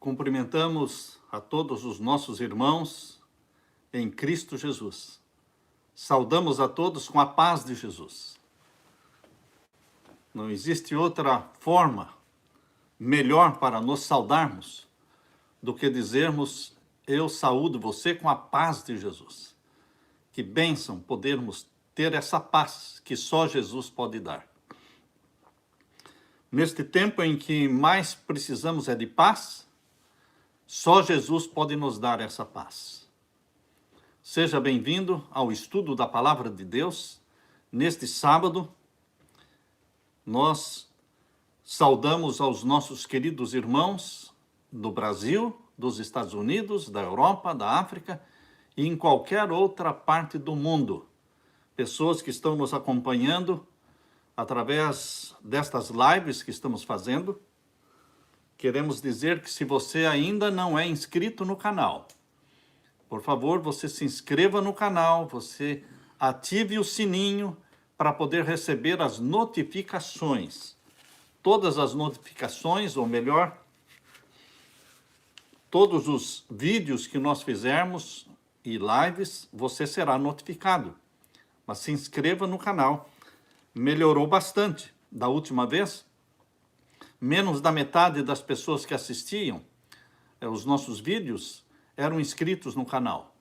Cumprimentamos a todos os nossos irmãos em Cristo Jesus. Saudamos a todos com a paz de Jesus. Não existe outra forma melhor para nos saudarmos do que dizermos: eu saúdo você com a paz de Jesus. Que bênção podermos ter essa paz que só Jesus pode dar. Neste tempo em que mais precisamos de paz, só Jesus pode nos dar essa paz. Seja bem-vindo ao estudo da Palavra de Deus. Neste sábado, nós saudamos aos nossos queridos irmãos do Brasil, dos Estados Unidos, da Europa, da África e em qualquer outra parte do mundo. Pessoas que estão nos acompanhando através destas lives que estamos fazendo. Queremos dizer que se você ainda não é inscrito no canal, por favor, você se inscreva no canal, você ative o sininho para poder receber as notificações. Todas as notificações, ou melhor, todos os vídeos que nós fizermos e lives, você será notificado. Mas se inscreva no canal. Melhorou bastante da última vez. Menos da metade das pessoas que assistiam os nossos vídeos eram inscritos no canal.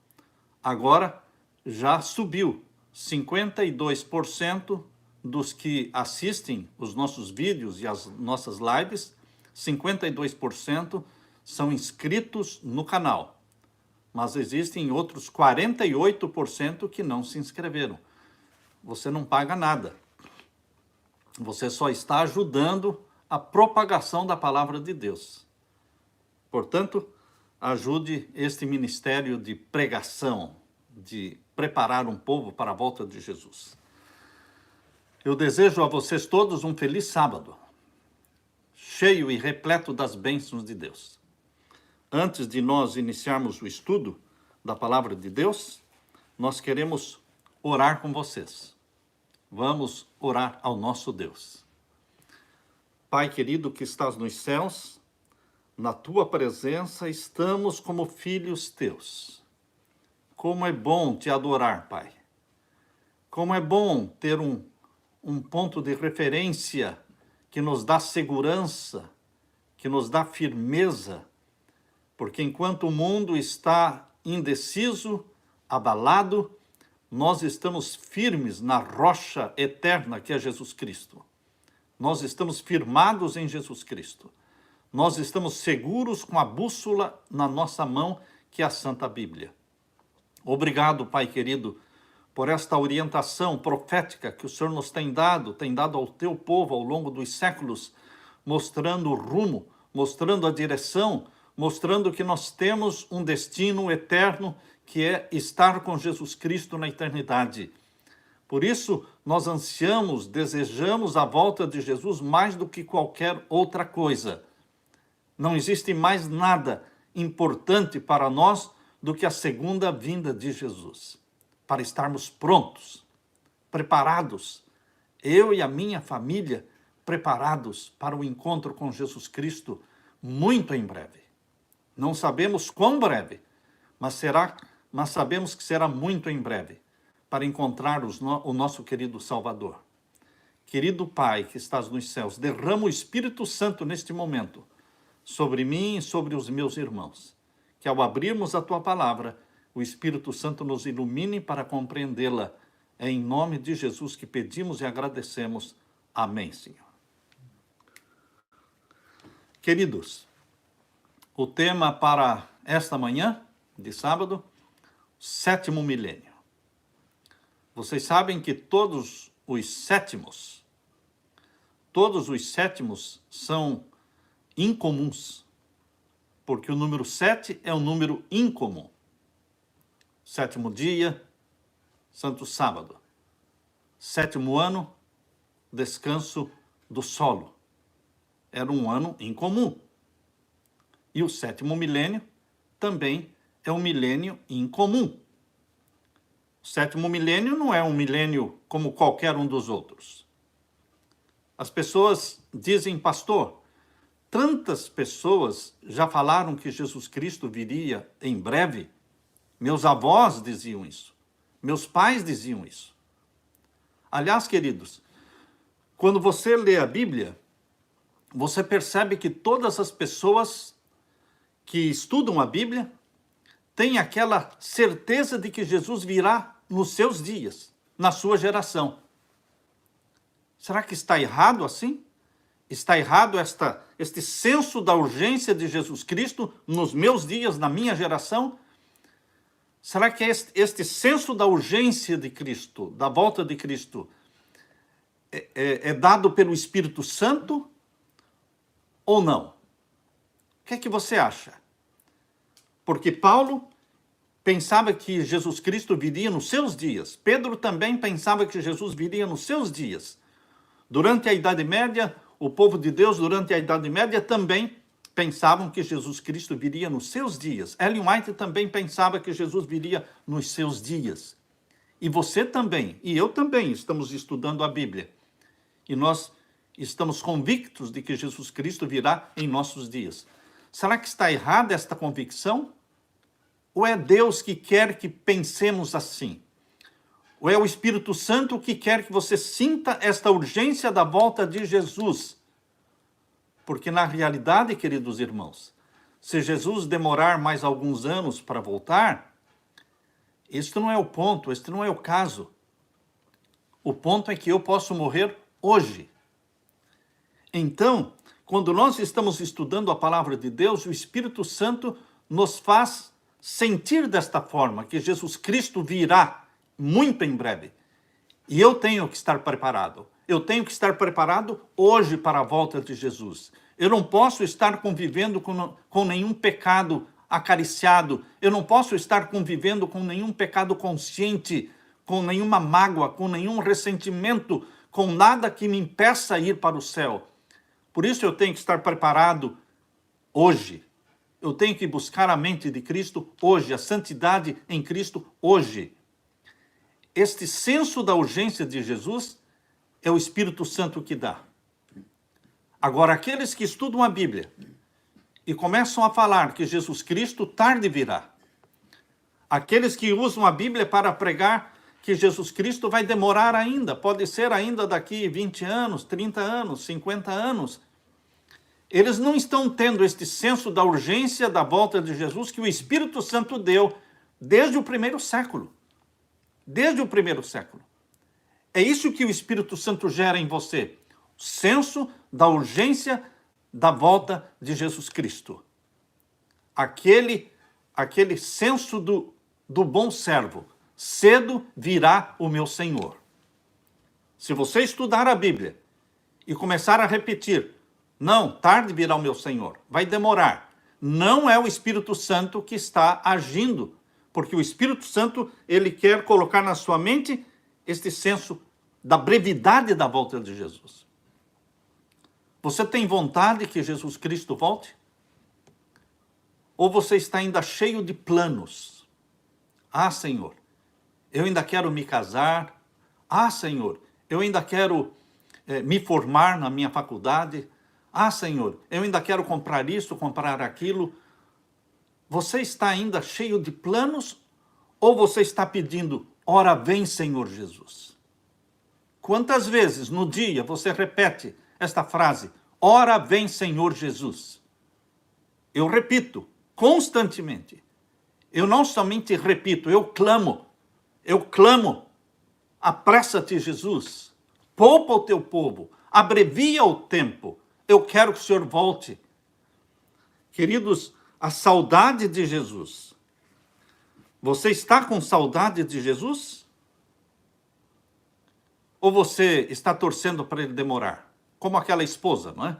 Agora já subiu. 52% dos que assistem os nossos vídeos e as nossas lives, 52% são inscritos no canal. Mas existem outros 48% que não se inscreveram. Você não paga nada. Você só está ajudando a propagação da palavra de Deus. Portanto, ajude este ministério de pregação, de preparar um povo para a volta de Jesus. Eu desejo a vocês todos um feliz sábado, cheio e repleto das bênçãos de Deus. Antes de nós iniciarmos o estudo da palavra de Deus, nós queremos orar com vocês. Vamos orar ao nosso Deus. Pai querido que estás nos céus, na tua presença estamos como filhos teus. Como é bom te adorar, Pai. Como é bom ter um ponto de referência que nos dá segurança, que nos dá firmeza, porque enquanto o mundo está indeciso, abalado, nós estamos firmes na rocha eterna que é Jesus Cristo. Nós estamos firmados em Jesus Cristo. Nós estamos seguros com a bússola na nossa mão, que é a Santa Bíblia. Obrigado, Pai querido, por esta orientação profética que o Senhor nos tem dado ao teu povo ao longo dos séculos, mostrando o rumo, mostrando a direção, mostrando que nós temos um destino eterno, que é estar com Jesus Cristo na eternidade. Por isso, nós ansiamos, desejamos a volta de Jesus mais do que qualquer outra coisa. Não existe mais nada importante para nós do que a segunda vinda de Jesus, para estarmos prontos, preparados, eu e a minha família preparados para o encontro com Jesus Cristo muito em breve. Não sabemos quão breve, mas sabemos que será muito em breve, para encontrar o nosso querido Salvador. Querido Pai que estás nos céus, derrama o Espírito Santo neste momento sobre mim e sobre os meus irmãos, que ao abrirmos a tua palavra, o Espírito Santo nos ilumine para compreendê-la. É em nome de Jesus que pedimos e agradecemos. Amém, Senhor. Queridos, o tema para esta manhã de sábado, sétimo milênio. Vocês sabem que todos os sétimos são incomuns, porque o número 7 é um número incomum. Sétimo dia, Santo Sábado. Sétimo ano, descanso do solo. Era um ano incomum. E o sétimo milênio também é um milênio incomum. O sétimo milênio não é um milênio como qualquer um dos outros. As pessoas dizem, pastor, tantas pessoas já falaram que Jesus Cristo viria em breve. Meus avós diziam isso. Meus pais diziam isso. Aliás, queridos, quando você lê a Bíblia, você percebe que todas as pessoas que estudam a Bíblia têm aquela certeza de que Jesus virá nos seus dias, na sua geração. Será que está errado assim? Está errado este senso da urgência de Jesus Cristo nos meus dias, na minha geração? Será que este senso da urgência de Cristo, da volta de Cristo, é dado pelo Espírito Santo ou não? O que é que você acha? Porque Paulo pensava que Jesus Cristo viria nos seus dias. Pedro também pensava que Jesus viria nos seus dias. Durante a Idade Média, o povo de Deus, durante a Idade Média, também pensavam que Jesus Cristo viria nos seus dias. Ellen White também pensava que Jesus viria nos seus dias. E você também, e eu também, estamos estudando a Bíblia. E nós estamos convictos de que Jesus Cristo virá em nossos dias. Será que está errada esta convicção? Ou é Deus que quer que pensemos assim? Ou é o Espírito Santo que quer que você sinta esta urgência da volta de Jesus? Porque na realidade, queridos irmãos, se Jesus demorar mais alguns anos para voltar, este não é o ponto, este não é o caso. O ponto é que eu posso morrer hoje. Então, quando nós estamos estudando a palavra de Deus, o Espírito Santo nos faz sentir desta forma, que Jesus Cristo virá muito em breve. E eu tenho que estar preparado. Eu tenho que estar preparado hoje para a volta de Jesus. Eu não posso estar convivendo com nenhum pecado acariciado. Eu não posso estar convivendo com nenhum pecado consciente, com nenhuma mágoa, com nenhum ressentimento, com nada que me impeça a ir para o céu. Por isso eu tenho que estar preparado hoje. Eu tenho que buscar a mente de Cristo hoje, a santidade em Cristo hoje. Este senso da urgência de Jesus é o Espírito Santo que dá. Agora, aqueles que estudam a Bíblia e começam a falar que Jesus Cristo tarde virá, aqueles que usam a Bíblia para pregar que Jesus Cristo vai demorar ainda, pode ser ainda daqui 20 anos, 30 anos, 50 anos, eles não estão tendo este senso da urgência da volta de Jesus que o Espírito Santo deu desde o primeiro século. Desde o primeiro século. É isso que o Espírito Santo gera em você. O senso da urgência da volta de Jesus Cristo. Aquele senso do bom servo. Cedo virá o meu Senhor. Se você estudar a Bíblia e começar a repetir, não, tarde virá o meu Senhor, vai demorar. Não é o Espírito Santo que está agindo, porque o Espírito Santo, ele quer colocar na sua mente este senso da brevidade da volta de Jesus. Você tem vontade que Jesus Cristo volte? Ou você está ainda cheio de planos? Ah, Senhor, eu ainda quero me casar. Ah, Senhor, eu ainda quero me formar na minha faculdade. Ah, Senhor, eu ainda quero comprar isso, comprar aquilo. Você está ainda cheio de planos ou você está pedindo, ora vem, Senhor Jesus? Quantas vezes no dia você repete esta frase, ora vem, Senhor Jesus? Eu repito constantemente. Eu não somente repito, eu clamo, apressa-te, Jesus, poupa o teu povo, abrevia o tempo, eu quero que o Senhor volte. Queridos, a saudade de Jesus. Você está com saudade de Jesus? Ou você está torcendo para ele demorar? Como aquela esposa, não é?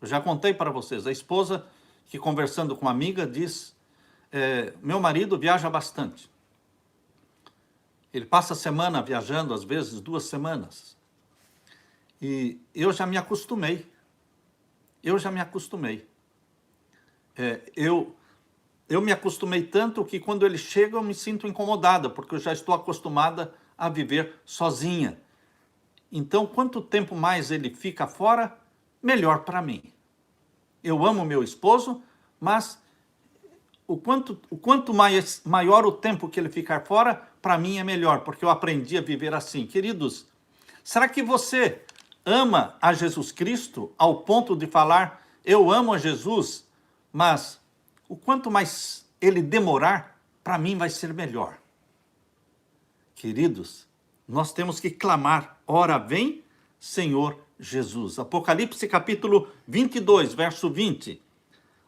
Eu já contei para vocês, a esposa que conversando com uma amiga diz, meu marido viaja bastante. Ele passa a semana viajando, às vezes 2 semanas. E eu já me acostumei. Eu me acostumei tanto que quando ele chega eu me sinto incomodada, porque eu já estou acostumada a viver sozinha. Então, quanto tempo mais ele fica fora, melhor para mim. eu amo meu esposo, mas o quanto maior o tempo que ele ficar fora, para mim é melhor, porque eu aprendi a viver assim. Queridos, será que você ama a Jesus Cristo ao ponto de falar, eu amo a Jesus, mas o quanto mais ele demorar, para mim vai ser melhor? Queridos, nós temos que clamar, ora vem, Senhor Jesus. Apocalipse capítulo 22, verso 20.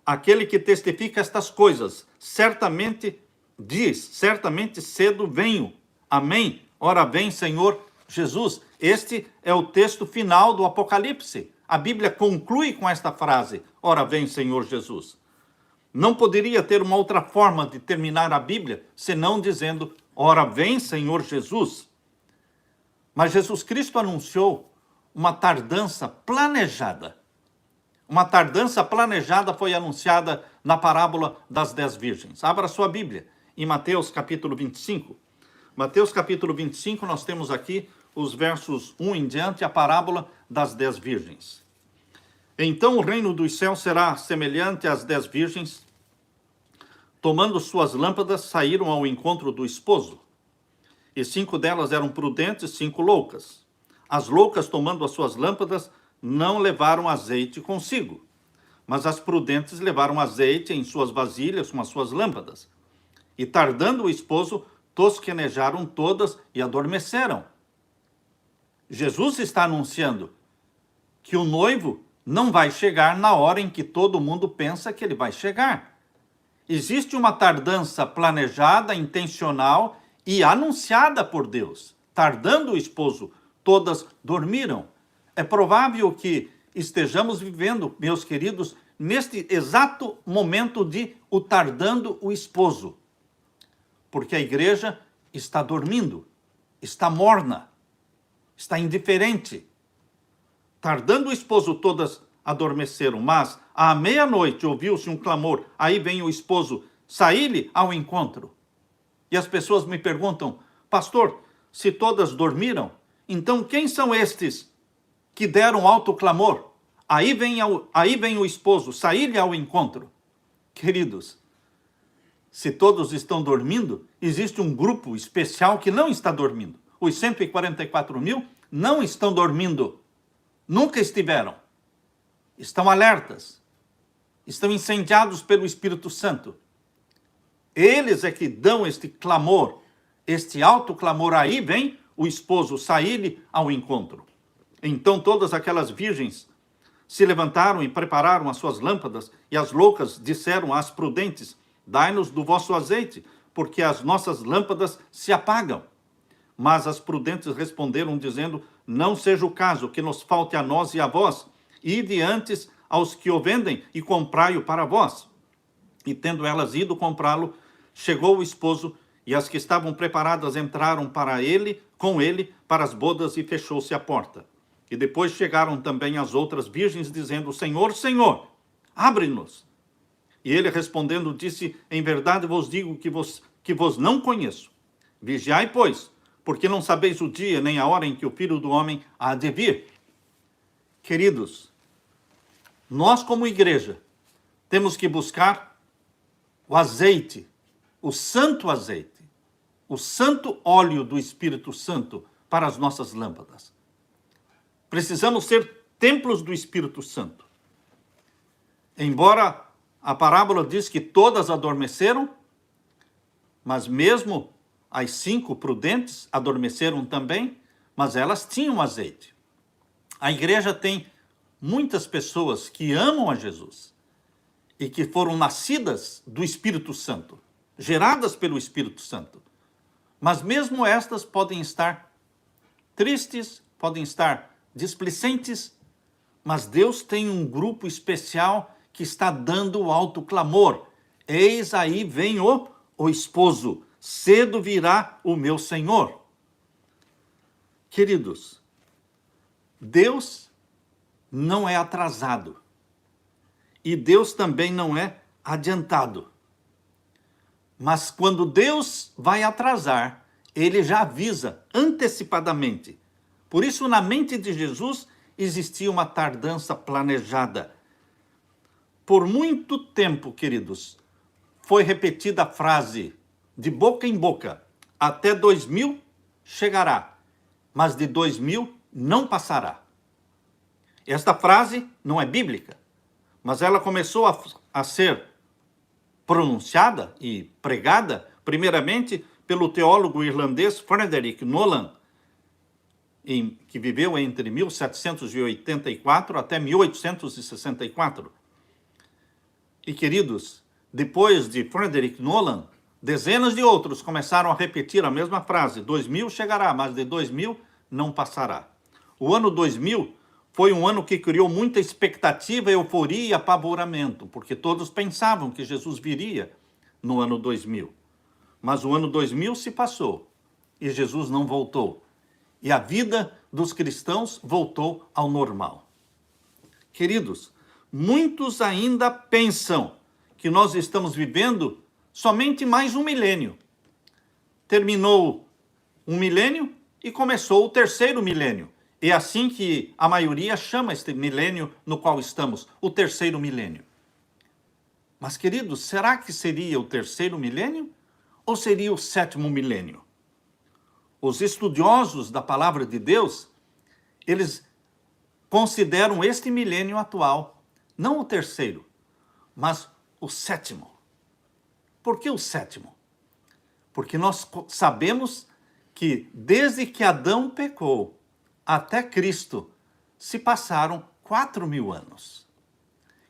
Aquele que testifica estas coisas, certamente diz, certamente cedo venho. Amém. Ora vem, Senhor Jesus. Este é o texto final do Apocalipse. A Bíblia conclui com esta frase, ora vem, Senhor Jesus. Não poderia ter uma outra forma de terminar a Bíblia, senão dizendo, ora vem, Senhor Jesus. Mas Jesus Cristo anunciou uma tardança planejada. Uma tardança planejada foi anunciada na parábola das 10 virgens. Abra sua Bíblia em Mateus capítulo 25. Mateus capítulo 25, nós temos aqui os versos 1 em diante, a parábola das 10 virgens. Então o reino dos céus será semelhante às 10 virgens, tomando suas lâmpadas, saíram ao encontro do esposo. E 5 delas eram prudentes, 5 loucas. As loucas, tomando as suas lâmpadas, não levaram azeite consigo, mas as prudentes levaram azeite em suas vasilhas com as suas lâmpadas. E tardando o esposo, tosquenejaram todas e adormeceram. Jesus está anunciando que o noivo não vai chegar na hora em que todo mundo pensa que ele vai chegar. Existe uma tardança planejada, intencional e anunciada por Deus. Tardando o esposo, todas dormiram. É provável que estejamos vivendo, meus queridos, neste exato momento de o tardando o esposo. Porque a igreja está dormindo, está morna, está indiferente. Tardando o esposo, todas adormeceram, mas à meia-noite ouviu-se um clamor, aí vem o esposo, saí-lhe ao encontro. E as pessoas me perguntam, pastor, se todas dormiram, então quem são estes que deram alto clamor? Aí vem o esposo, saí-lhe ao encontro. Queridos, se todos estão dormindo, existe um grupo especial que não está dormindo. Os 144 mil não estão dormindo. Nunca estiveram. Estão alertas. Estão incendiados pelo Espírito Santo. Eles é que dão este clamor, este alto clamor. Aí vem o esposo, saí-lhe ao encontro. Então todas aquelas virgens se levantaram e prepararam as suas lâmpadas, e as loucas disseram às prudentes, dai-nos do vosso azeite, porque as nossas lâmpadas se apagam. Mas as prudentes responderam, dizendo, não seja o caso que nos falte a nós e a vós, ide antes aos que o vendem e comprai-o para vós. E tendo elas ido comprá-lo, chegou o esposo, e as que estavam preparadas entraram com ele, para as bodas, e fechou-se a porta. E depois chegaram também as outras virgens, dizendo, Senhor, Senhor, abre-nos. E ele respondendo disse, em verdade vos digo que vos não conheço. Vigiai, pois, porque não sabeis o dia nem a hora em que o Filho do Homem há de vir. Queridos, nós como igreja temos que buscar o azeite, o santo azeite, o santo óleo do Espírito Santo para as nossas lâmpadas. Precisamos ser templos do Espírito Santo. Embora a parábola diz que todas adormeceram, mas mesmo as 5 prudentes adormeceram também, mas elas tinham azeite. A igreja tem muitas pessoas que amam a Jesus e que foram nascidas do Espírito Santo, geradas pelo Espírito Santo. Mas mesmo estas podem estar tristes, podem estar displicentes, mas Deus tem um grupo especial que está dando o alto clamor. Eis aí vem o esposo, cedo virá o meu Senhor. Queridos, Deus não é atrasado e Deus também não é adiantado. Mas quando Deus vai atrasar, ele já avisa antecipadamente. Por isso, na mente de Jesus, existia uma tardança planejada. por muito tempo, queridos, foi repetida a frase de boca em boca: até 2000 chegará, mas de 2000 não passará. Esta frase não é bíblica, mas ela começou a ser pronunciada e pregada, primeiramente, pelo teólogo irlandês Frederick Nolan, que viveu entre 1784 até 1864. E, queridos, depois de Frederick Nolan, dezenas de outros começaram a repetir a mesma frase: 2000 chegará, mas de 2000 não passará. O ano 2000 foi um ano que criou muita expectativa, euforia e apavoramento, porque todos pensavam que Jesus viria no ano 2000. Mas o ano 2000 se passou e Jesus não voltou. E a vida dos cristãos voltou ao normal. Queridos, muitos ainda pensam que nós estamos vivendo somente mais um milênio. Terminou um milênio e começou o terceiro milênio. É assim que a maioria chama este milênio no qual estamos, o terceiro milênio. Mas, queridos, será que seria o terceiro milênio ou seria o sétimo milênio? Os estudiosos da palavra de Deus, eles consideram este milênio atual, não o terceiro, mas o sétimo. Por que o sétimo? Porque nós sabemos que desde que Adão pecou até Cristo se passaram 4.000 anos.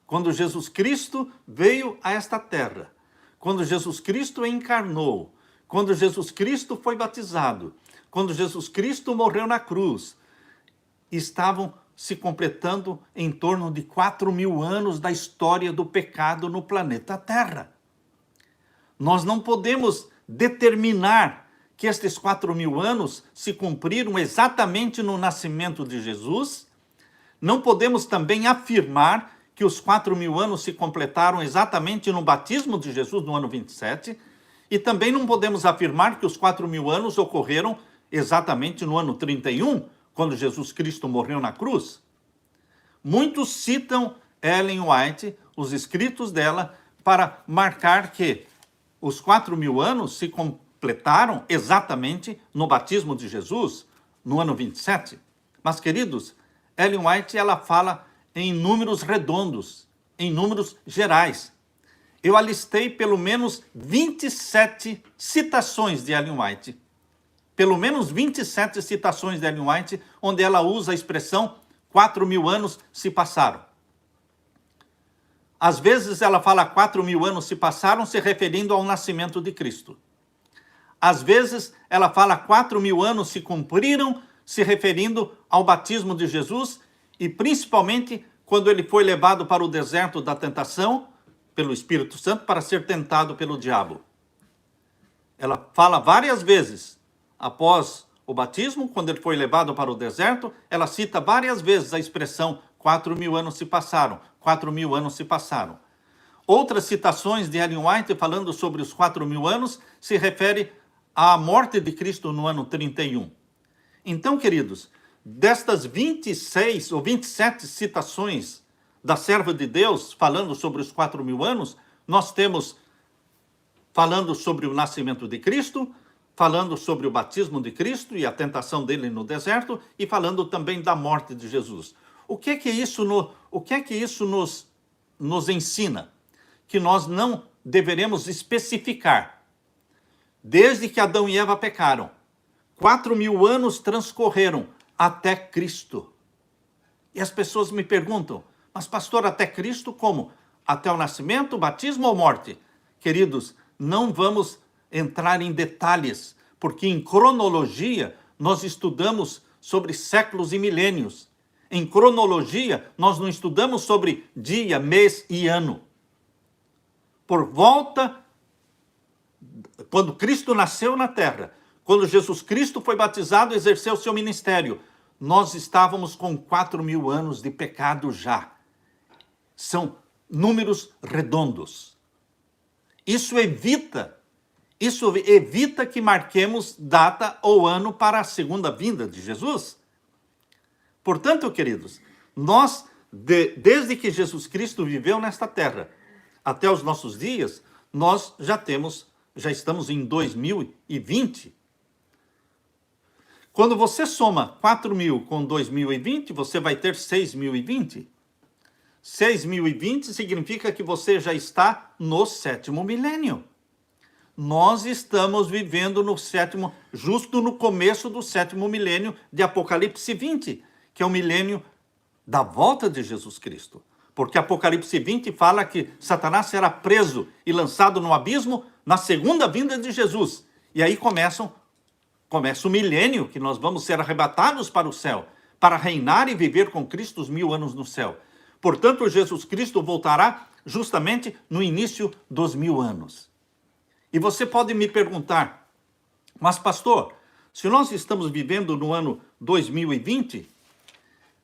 Quando Jesus Cristo veio a esta terra, quando Jesus Cristo encarnou, quando Jesus Cristo foi batizado, quando Jesus Cristo morreu na cruz, estavam se completando em torno de 4.000 anos da história do pecado no planeta Terra. Nós não podemos determinar que estes 4.000 anos se cumpriram exatamente no nascimento de Jesus. Não podemos também afirmar que os 4.000 anos se completaram exatamente no batismo de Jesus no ano 27. E também não podemos afirmar que os 4.000 anos ocorreram exatamente no ano 31, quando Jesus Cristo morreu na cruz. Muitos citam Ellen White, os escritos dela, para marcar que os 4.000 anos se completaram exatamente no batismo de Jesus, no ano 27. Mas, queridos, Ellen White, ela fala em números redondos, em números gerais. Eu alistei pelo menos 27 citações de Ellen White. Pelo menos 27 citações de Ellen White, onde ela usa a expressão 4.000 anos se passaram. Às vezes ela fala 4.000 anos se passaram se referindo ao nascimento de Cristo. Às vezes ela fala 4.000 anos se cumpriram se referindo ao batismo de Jesus e principalmente quando ele foi levado para o deserto da tentação pelo Espírito Santo para ser tentado pelo diabo. Ela fala várias vezes após o batismo, quando ele foi levado para o deserto, ela cita várias vezes a expressão 4.000 anos se passaram, 4.000 anos se passaram. Outras citações de Ellen White falando sobre os 4.000 anos se refere à morte de Cristo no ano 31. Então, queridos, destas 26 ou 27 citações da serva de Deus falando sobre os 4.000 anos, nós temos falando sobre o nascimento de Cristo, falando sobre o batismo de Cristo e a tentação dele no deserto e falando também da morte de Jesus. O que é que isso nos ensina? Que nós não deveremos especificar. Desde que Adão e Eva pecaram, 4.000 anos transcorreram até Cristo. E as pessoas me perguntam, mas pastor, até Cristo como? Até o nascimento, batismo ou morte? Queridos, não vamos entrar em detalhes, porque em cronologia nós estudamos sobre séculos e milênios. Em cronologia nós não estudamos sobre dia, mês e ano. Por volta, quando Cristo nasceu na terra, quando Jesus Cristo foi batizado e exerceu seu ministério, nós estávamos com 4.000 anos de pecado já. São números redondos. Isso evita que marquemos data ou ano para a segunda vinda de Jesus. Portanto, queridos, nós desde que Jesus Cristo viveu nesta terra até os nossos dias, nós já estamos em 2020. Quando você soma 4.000 com 2020, você vai ter 6.020. 6.020 significa que você já está no 7º milênio. Nós estamos vivendo justo no começo do 7º milênio de Apocalipse 20, que é o milênio da volta de Jesus Cristo. Porque Apocalipse 20 fala que Satanás será preso e lançado no abismo na segunda vinda de Jesus. E aí começa o milênio, que nós vamos ser arrebatados para o céu, para reinar e viver com Cristo os 1000 anos no céu. Portanto, Jesus Cristo voltará justamente no início dos 1000 anos. E você pode me perguntar, mas pastor, se nós estamos vivendo no ano 2020,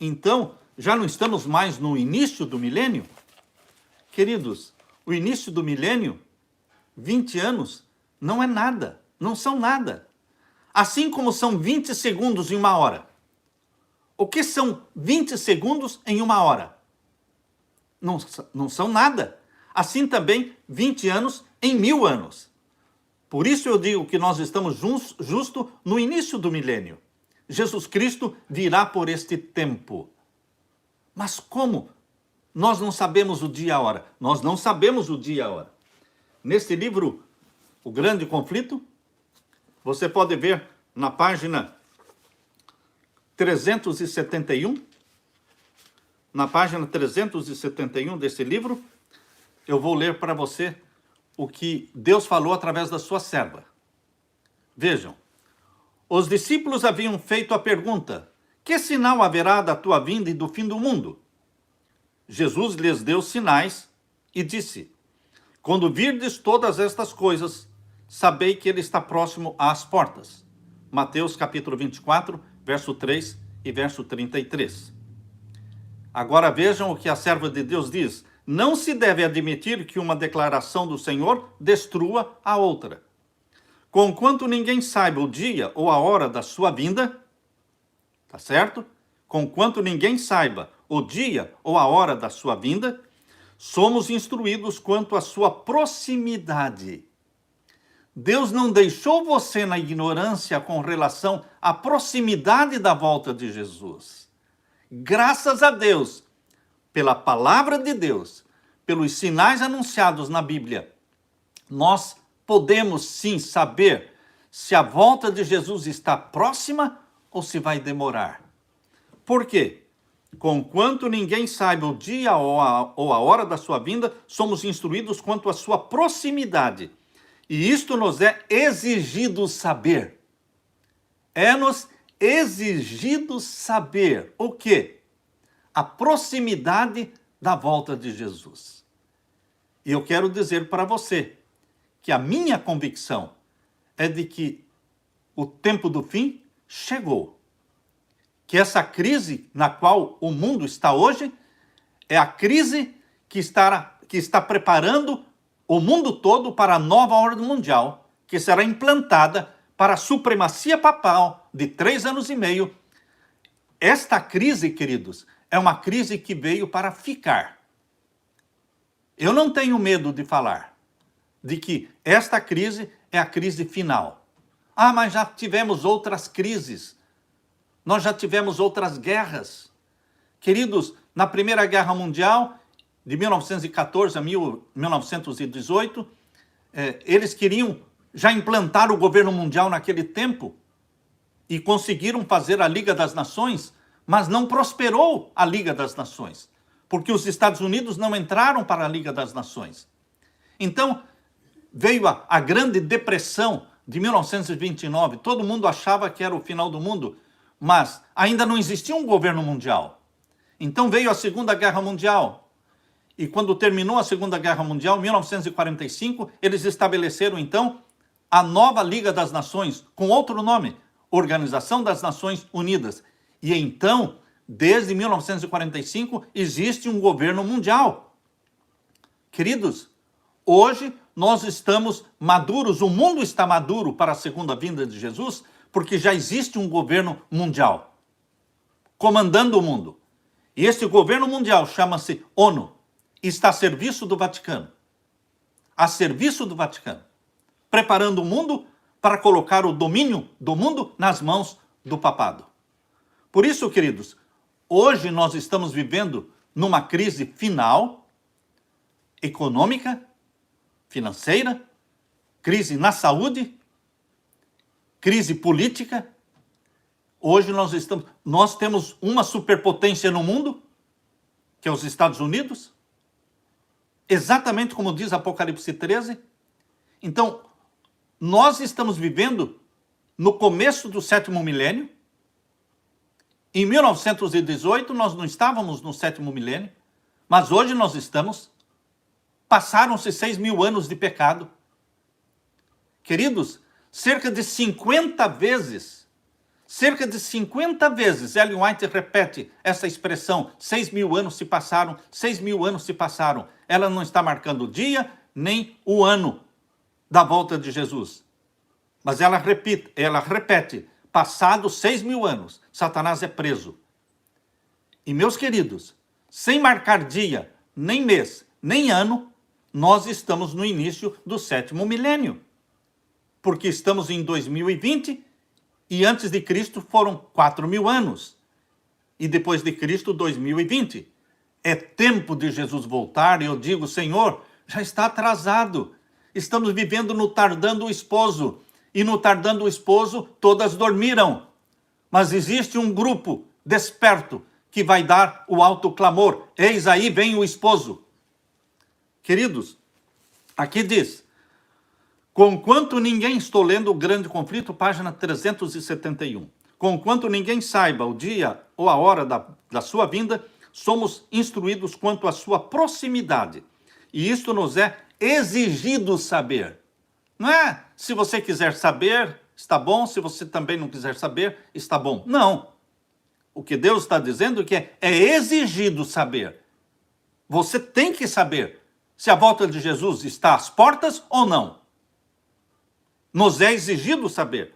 então já não estamos mais no início do milênio? Queridos, o início do milênio, 20 anos, não é nada, não são nada. Assim como são 20 segundos em uma hora. O que são 20 segundos em uma hora? Não são nada. Assim também 20 anos em 1000 anos. Por isso eu digo que nós estamos justo no início do milênio. Jesus Cristo virá por este tempo. Mas como? Nós não sabemos o dia e a hora. Nós não sabemos o dia e a hora. Neste livro, O Grande Conflito, você pode ver na página 371, na página 371 desse livro, eu vou ler para você o que Deus falou através da sua serva. Vejam, os discípulos haviam feito a pergunta: que sinal haverá da tua vinda e do fim do mundo? Jesus lhes deu sinais e disse: quando virdes todas estas coisas, sabei que ele está próximo às portas. Mateus capítulo 24, verso 3 e verso 33. Agora vejam o que a serva de Deus diz: não se deve admitir que uma declaração do Senhor destrua a outra. Conquanto ninguém saiba o dia ou a hora da sua vinda, tá certo? Conquanto ninguém saiba o dia ou a hora da sua vinda, somos instruídos quanto à sua proximidade. Deus não deixou você na ignorância com relação à proximidade da volta de Jesus. Graças a Deus, pela palavra de Deus, pelos sinais anunciados na Bíblia, nós podemos sim saber se a volta de Jesus está próxima ou se vai demorar. Por quê? Conquanto ninguém saiba o dia ou a hora da sua vinda, somos instruídos quanto à sua proximidade. E isto nos é exigido saber. É-nos exigido saber o quê? A proximidade da volta de Jesus. E eu quero dizer para você que a minha convicção é de que o tempo do fim chegou. Que essa crise na qual o mundo está hoje é a crise que está preparando o mundo todo para a nova ordem mundial, que será implantada para a supremacia papal de 3 anos e meio. Esta crise, queridos, é uma crise que veio para ficar. Eu não tenho medo de falar de que esta crise é a crise final. Ah, mas já tivemos outras crises. Nós já tivemos outras guerras. Queridos, na Primeira Guerra Mundial, de 1914 a 1918, eles queriam já implantar o governo mundial naquele tempo e conseguiram fazer a Liga das Nações, mas não prosperou a Liga das Nações, porque os Estados Unidos não entraram para a Liga das Nações. Então, veio a Grande Depressão de 1929, todo mundo achava que era o final do mundo, mas ainda não existia um governo mundial. Então veio a Segunda Guerra Mundial. E quando terminou a Segunda Guerra Mundial, em 1945, eles estabeleceram, então, a nova Liga das Nações, com outro nome, Organização das Nações Unidas. E então, desde 1945, existe um governo mundial. Queridos, hoje nós estamos maduros, o mundo está maduro para a segunda vinda de Jesus, porque já existe um governo mundial comandando o mundo. E este governo mundial chama-se ONU, e está a serviço do Vaticano. A serviço do Vaticano. Preparando o mundo para colocar o domínio do mundo nas mãos do papado. Por isso, queridos, hoje nós estamos vivendo numa crise final, econômica, financeira, crise na saúde, crise política. Hoje nós temos uma superpotência no mundo, que é os Estados Unidos, exatamente como diz Apocalipse 13. Então, nós estamos vivendo no começo do 7º milênio. Em 1918, nós não estávamos no 7º milênio, mas hoje nós estamos. Passaram-se 6.000 anos de pecado. Queridos, cerca de 50 vezes, Ellen White repete essa expressão, 6.000 anos se passaram, 6.000 anos se passaram. Ela não está marcando o dia, nem o ano da volta de Jesus. Mas ela repete, passados 6.000 anos, Satanás é preso. E, meus queridos, sem marcar dia, nem mês, nem ano, nós estamos no início do 7º milênio. Porque estamos em 2020 e antes de Cristo foram 4.000 anos. E depois de Cristo, 2020. É tempo de Jesus voltar e eu digo, Senhor, já está atrasado. Estamos vivendo no tardando o esposo. E no tardando o esposo, todas dormiram. Mas existe um grupo desperto que vai dar o alto clamor. Eis aí vem o esposo. Queridos, aqui diz, conquanto ninguém, estou lendo o Grande Conflito, página 371. Conquanto ninguém saiba o dia ou a hora da sua vinda, somos instruídos quanto à sua proximidade. E isto nos é exigido saber. Não é se você quiser saber, está bom, se você também não quiser saber, está bom. Não. O que Deus está dizendo é que é exigido saber. Você tem que saber se a volta de Jesus está às portas ou não. Nos é exigido saber.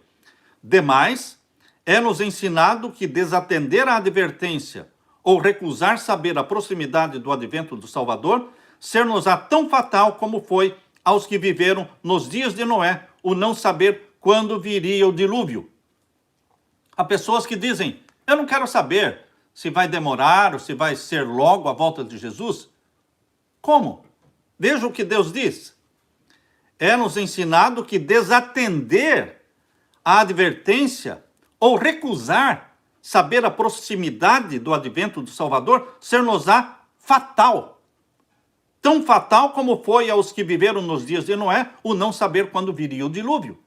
Demais, é-nos ensinado que desatender a advertência ou recusar saber a proximidade do advento do Salvador, ser-nos-á tão fatal como foi aos que viveram nos dias de Noé, o não saber quando viria o dilúvio. Há pessoas que dizem, eu não quero saber se vai demorar ou se vai ser logo a volta de Jesus. Como? Veja o que Deus diz. É-nos ensinado que desatender a advertência ou recusar saber a proximidade do advento do Salvador, ser-nos-á fatal. Tão fatal como foi aos que viveram nos dias de Noé o não saber quando viria o dilúvio.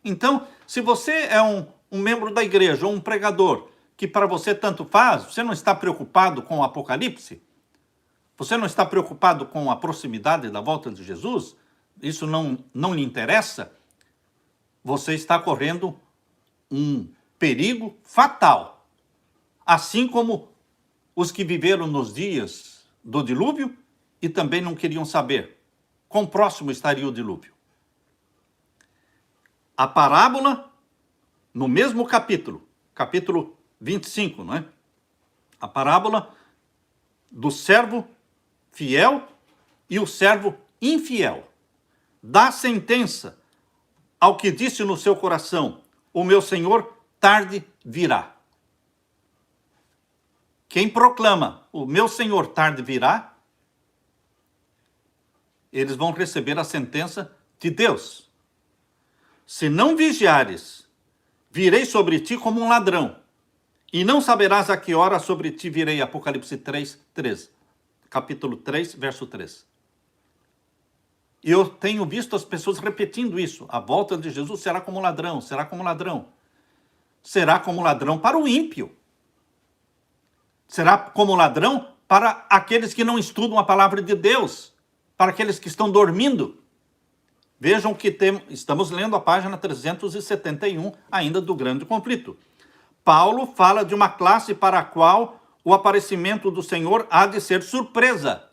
Então, se você é um membro da igreja ou um pregador que para você tanto faz, você não está preocupado com o Apocalipse? Você não está preocupado com a proximidade da volta de Jesus? Isso não lhe interessa? Você está correndo um perigo fatal. Assim como os que viveram nos dias do dilúvio e também não queriam saber quão próximo estaria o dilúvio. A parábola, no mesmo capítulo 25, não é? A parábola do servo fiel e o servo infiel. Dá sentença ao que disse no seu coração, o meu Senhor tarde virá. Quem proclama, o meu Senhor tarde virá, eles vão receber a sentença de Deus. Se não vigiares, virei sobre ti como um ladrão, e não saberás a que hora sobre ti virei. Apocalipse 3:13. Capítulo 3, verso 3. E eu tenho visto as pessoas repetindo isso. A volta de Jesus será como ladrão, será como ladrão. Será como ladrão para o ímpio. Será como ladrão para aqueles que não estudam a palavra de Deus, para aqueles que estão dormindo. Vejam que estamos lendo a página 371 ainda do Grande Conflito. Paulo fala de uma classe para a qual o aparecimento do Senhor há de ser surpresa.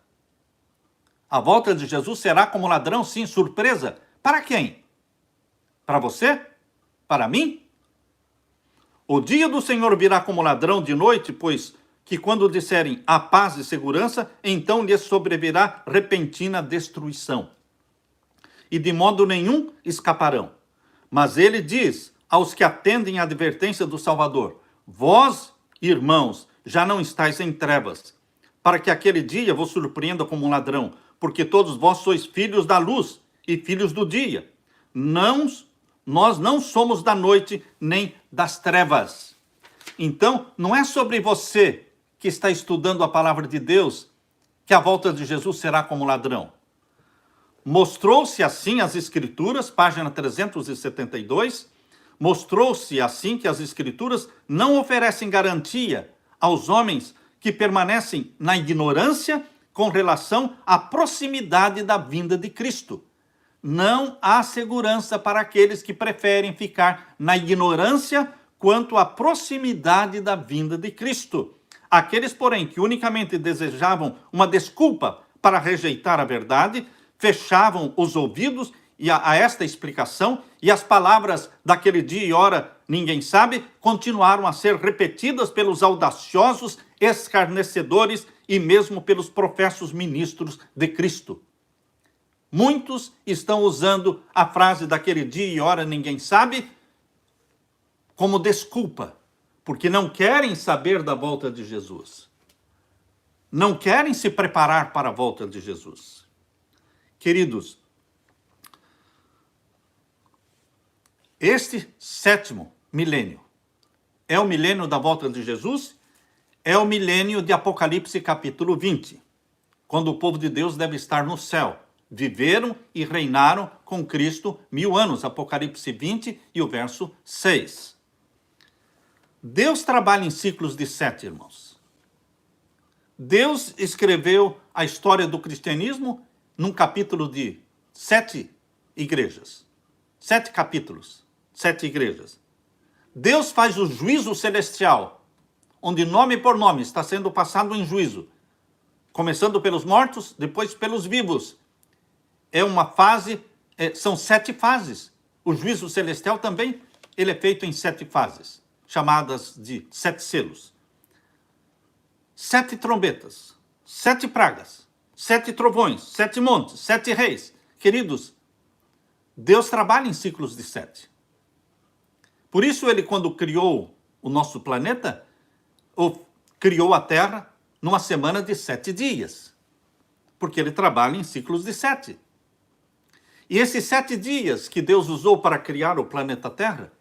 A volta de Jesus será como ladrão, sim, surpresa. Para quem? Para você? Para mim? O dia do Senhor virá como ladrão de noite, pois que quando disserem a paz e segurança, então lhes sobrevirá repentina destruição. E de modo nenhum escaparão. Mas ele diz aos que atendem à advertência do Salvador: vós, irmãos, já não estáis em trevas, para que aquele dia vos surpreenda como um ladrão, porque todos vós sois filhos da luz e filhos do dia. Nós não somos da noite nem das trevas. Então, não é sobre você que está estudando a palavra de Deus que a volta de Jesus será como ladrão. Mostrou-se assim as Escrituras, página 372, mostrou-se assim que as Escrituras não oferecem garantia aos homens que permanecem na ignorância com relação à proximidade da vinda de Cristo. Não há segurança para aqueles que preferem ficar na ignorância quanto à proximidade da vinda de Cristo. Aqueles, porém, que unicamente desejavam uma desculpa para rejeitar a verdade, fechavam os ouvidos a esta explicação, e as palavras daquele dia e hora ninguém sabe, continuaram a ser repetidas pelos audaciosos escarnecedores e mesmo pelos professos ministros de Cristo. Muitos estão usando a frase daquele dia e hora ninguém sabe como desculpa, porque não querem saber da volta de Jesus. Não querem se preparar para a volta de Jesus. Queridos, este 7º milênio é o milênio da volta de Jesus, é o milênio de Apocalipse capítulo 20, quando o povo de Deus deve estar no céu. Viveram e reinaram com Cristo 1000 anos, Apocalipse 20 e o verso 6. Deus trabalha em ciclos de 7, irmãos. Deus escreveu a história do cristianismo num capítulo de 7 igrejas. 7 capítulos, 7 igrejas. Deus faz o juízo celestial, onde nome por nome está sendo passado em juízo, começando pelos mortos, depois pelos vivos. É uma fase, são 7 fases. O juízo celestial também, ele é feito em 7 fases, chamadas de 7 selos. 7 trombetas, 7 pragas, 7 trovões, 7 montes, 7 reis. Queridos, Deus trabalha em ciclos de 7. Por isso ele, quando criou o nosso planeta, criou a Terra numa semana de 7 dias. Porque ele trabalha em ciclos de 7. E esses 7 dias que Deus usou para criar o planeta Terra,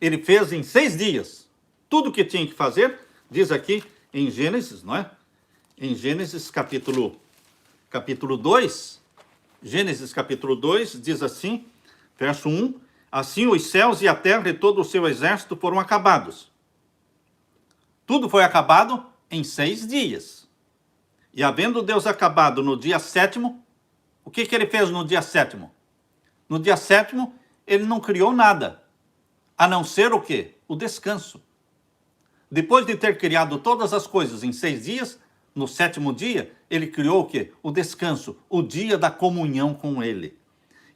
ele fez em 6 dias. Tudo o que tinha que fazer, diz aqui em Gênesis, não é? Em Gênesis capítulo 2, Gênesis capítulo 2, diz assim, verso 1, assim os céus e a terra e todo o seu exército foram acabados. Tudo foi acabado em 6 dias. E havendo Deus acabado no dia 7º, o que ele fez no dia 7º? No dia 7º, ele não criou nada, a não ser o quê? O descanso. Depois de ter criado todas as coisas em 6 dias, no 7º dia, ele criou o quê? O descanso, o dia da comunhão com ele.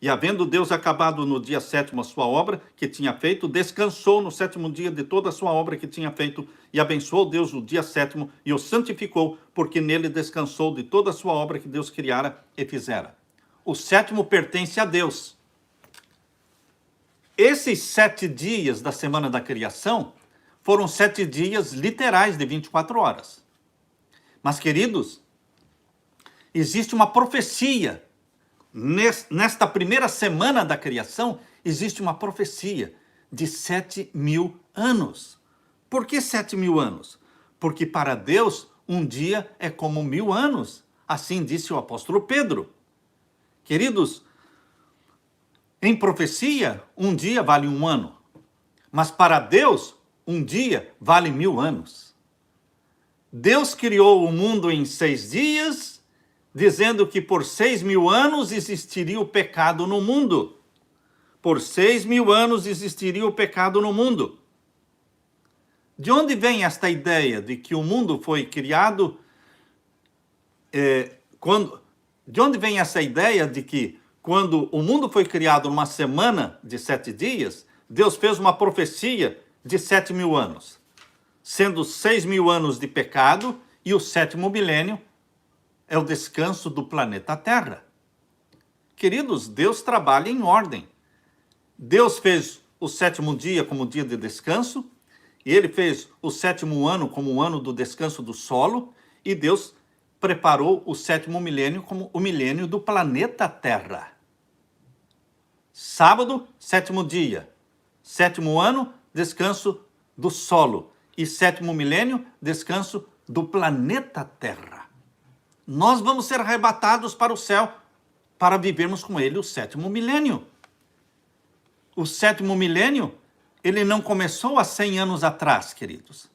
E havendo Deus acabado no dia 7º a sua obra que tinha feito, descansou no 7º dia de toda a sua obra que tinha feito, e abençoou Deus o dia 7º e o santificou, porque nele descansou de toda a sua obra que Deus criara e fizera. O 7º pertence a Deus. Esses 7 dias da semana da criação foram 7 dias literais de 24 horas. Mas, queridos, existe uma profecia. Nesta primeira semana da criação, existe uma profecia de 7.000 anos. Por que 7.000 anos? Porque para Deus, um dia é como 1000 anos. Assim disse o apóstolo Pedro. Queridos, em profecia, um dia vale 1 ano. Mas para Deus, um dia vale 1000 anos. Deus criou o mundo em 6 dias, dizendo que por 6.000 anos existiria o pecado no mundo. Por 6.000 anos existiria o pecado no mundo. De onde vem esta ideia de que o mundo foi criado... De onde vem essa ideia de que quando o mundo foi criado numa semana de 7 dias, Deus fez uma profecia de 7.000 anos? sendo 6.000 anos de pecado, e o 7º milênio é o descanso do planeta Terra. Queridos, Deus trabalha em ordem. Deus fez o 7º dia como dia de descanso, e ele fez o 7º ano como o ano do descanso do solo, e Deus preparou o 7º milênio como o milênio do planeta Terra. Sábado, 7º dia. 7º ano, descanso do solo. E 7º milênio, descanso do planeta Terra. Nós vamos ser arrebatados para o céu para vivermos com ele o 7º milênio. O 7º milênio, ele não começou há 100 anos atrás, queridos.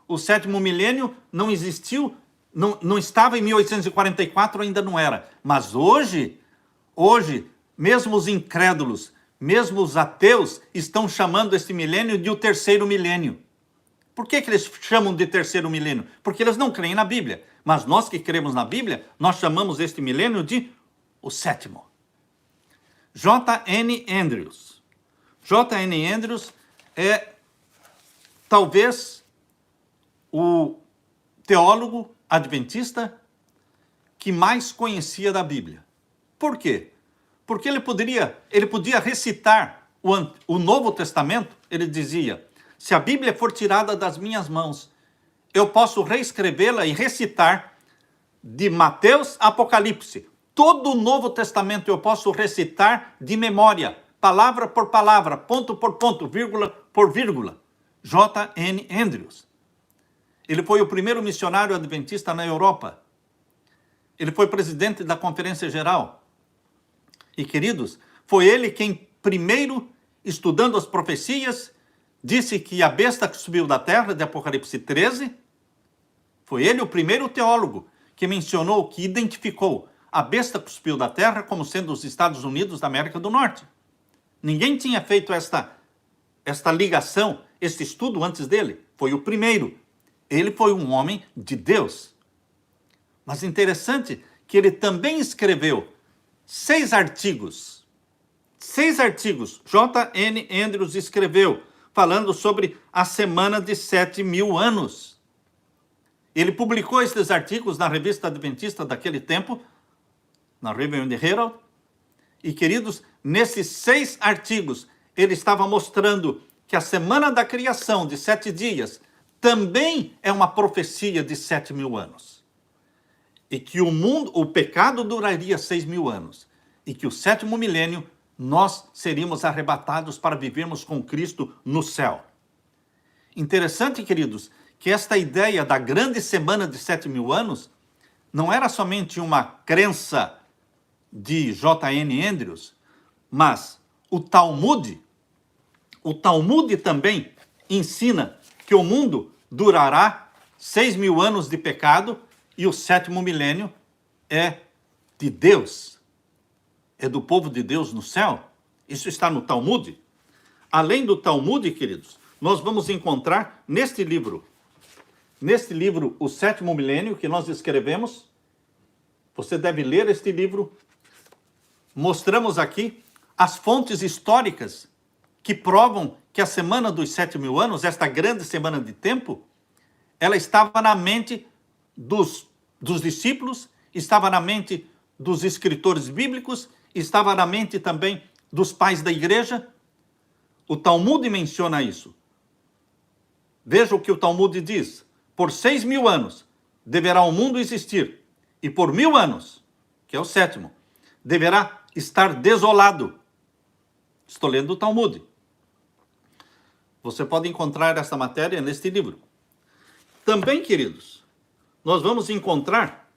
O 7º milênio não existiu, não estava em 1844, ainda não era. Mas hoje, mesmo os incrédulos, mesmo os ateus, estão chamando este milênio de o 3º milênio. Por que eles chamam de 3º milênio? Porque eles não creem na Bíblia. Mas nós que cremos na Bíblia, nós chamamos este milênio de o 7º. J.N. Andrews. J.N. Andrews é talvez o teólogo adventista que mais conhecia da Bíblia. Por quê? Porque ele podia recitar o Novo Testamento. Ele dizia: se a Bíblia for tirada das minhas mãos, eu posso reescrevê-la e recitar de Mateus a Apocalipse. Todo o Novo Testamento eu posso recitar de memória, palavra por palavra, ponto por ponto, vírgula por vírgula. J.N. Andrews. Ele foi o primeiro missionário adventista na Europa. Ele foi presidente da Conferência Geral. E, queridos, foi ele quem primeiro, estudando as profecias, disse que a besta que subiu da terra, de Apocalipse 13, foi ele o primeiro teólogo que mencionou, que identificou a besta que subiu da terra como sendo os Estados Unidos da América do Norte. Ninguém tinha feito esta ligação, este estudo antes dele. Foi o primeiro. Ele foi um homem de Deus. Mas interessante que ele também escreveu 6 artigos. 6 artigos. J.N. Andrews escreveu, falando sobre a semana de 7.000 anos. Ele publicou esses artigos na revista adventista daquele tempo, na Review Herald. E, queridos, nesses 6 artigos, ele estava mostrando que a semana da criação de 7 dias também é uma profecia de 7.000 anos. E que o pecado duraria 6.000 anos. E que o 7º milênio nós seríamos arrebatados para vivermos com Cristo no céu. Interessante, queridos, que esta ideia da grande semana de 7.000 anos não era somente uma crença de J.N. Andrews, mas o Talmud também ensina que o mundo durará 6.000 anos de pecado e o 7º milênio é de Deus. É do povo de Deus no céu. Isso está no Talmud. Além do Talmud, queridos, nós vamos encontrar neste livro, O 7º Milênio, que nós escrevemos. Você deve ler este livro. Mostramos aqui as fontes históricas que provam que a semana dos 7.000 anos, esta grande semana de tempo, ela estava na mente dos discípulos, estava na mente dos escritores bíblicos, estava na mente também dos pais da igreja. O Talmud menciona isso. Veja o que o Talmud diz. Por 6.000 anos deverá o mundo existir, e por 1.000 anos, que é o 7º, deverá estar desolado. Estou lendo o Talmud. Você pode encontrar essa matéria neste livro. Também, queridos, nós vamos encontrar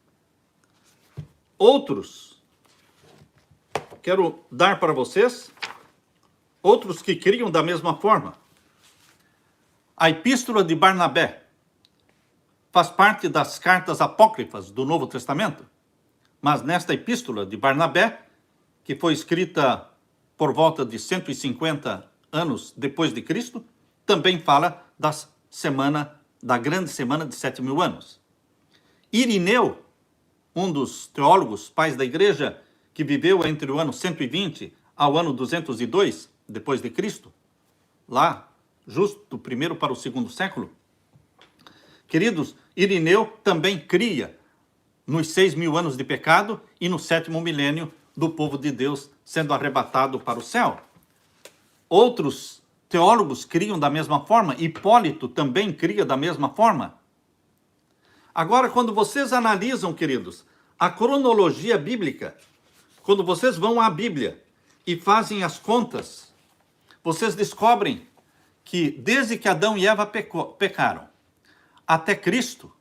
outros. Quero dar para vocês outros que criam da mesma forma. A Epístola de Barnabé faz parte das cartas apócrifas do Novo Testamento, mas nesta Epístola de Barnabé, que foi escrita por volta de 150 anos depois de Cristo, também fala da grande semana de 7.000 anos. Irineu, um dos teólogos, pais da igreja, que viveu entre o ano 120 ao ano 202 depois de Cristo, lá, justo do primeiro para o segundo século, Queridos, Irineu também cria nos 6.000 anos de pecado e no 7º milênio do povo de Deus sendo arrebatado para o céu. Outros teólogos criam da mesma forma, Hipólito também cria da mesma forma. Agora, quando vocês analisam, queridos, a cronologia bíblica, quando vocês vão à Bíblia e fazem as contas, vocês descobrem que desde que Adão e Eva pecaram, até Cristo,